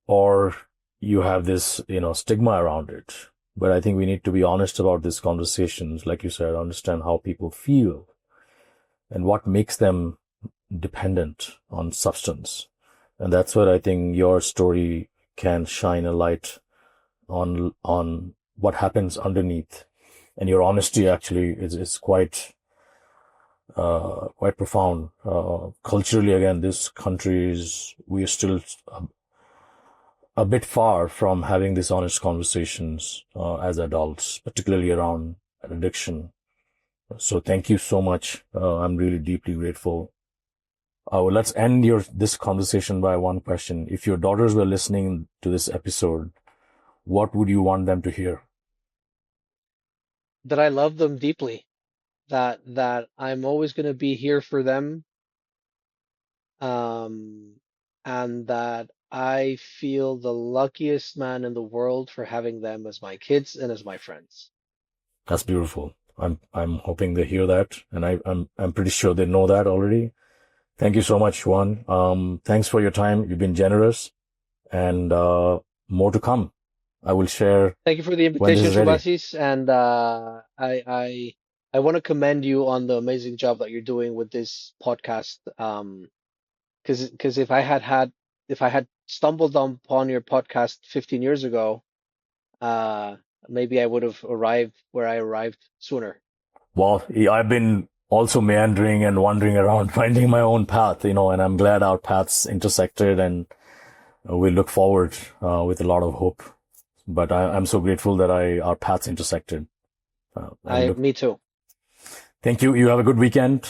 or you have this, stigma around it. But I think we need to be honest about these conversations. Like you said, understand how people feel and what makes them dependent on substance. And that's where I think your story can shine a light on what happens underneath. And your honesty actually is quite profound. Culturally, again, this country we are still a bit far from having these honest conversations as adults, particularly around addiction. So thank you so much. I'm really deeply grateful. Well, let's end this conversation by one question. If your daughters were listening to this episode, what would you want them to hear? That I love them deeply, that I'm always going to be here for them, and that I feel the luckiest man in the world for having them as my kids and as my friends. That's beautiful. I'm hoping they hear that, and I'm pretty sure they know that already. Thank you so much, Juan. Thanks for your time. You've been generous, and more to come. I will share. Thank you for the when this invitation, is ready. Subhasis, and I want to commend you on the amazing job that you're doing with this podcast. Because if I had stumbled upon your podcast 15 years ago, maybe I would have arrived where I arrived sooner. Well, I've been also meandering and wandering around, finding my own path, and I'm glad our paths intersected, and we look forward with a lot of hope. But I'm so grateful that our paths intersected. Me too. Thank you. You have a good weekend.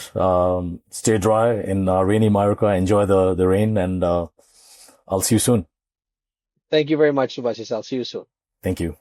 Stay dry in rainy Mallorca. Enjoy the rain, and I'll see you soon. Thank you very much, Subhasis. I'll see you soon. Thank you.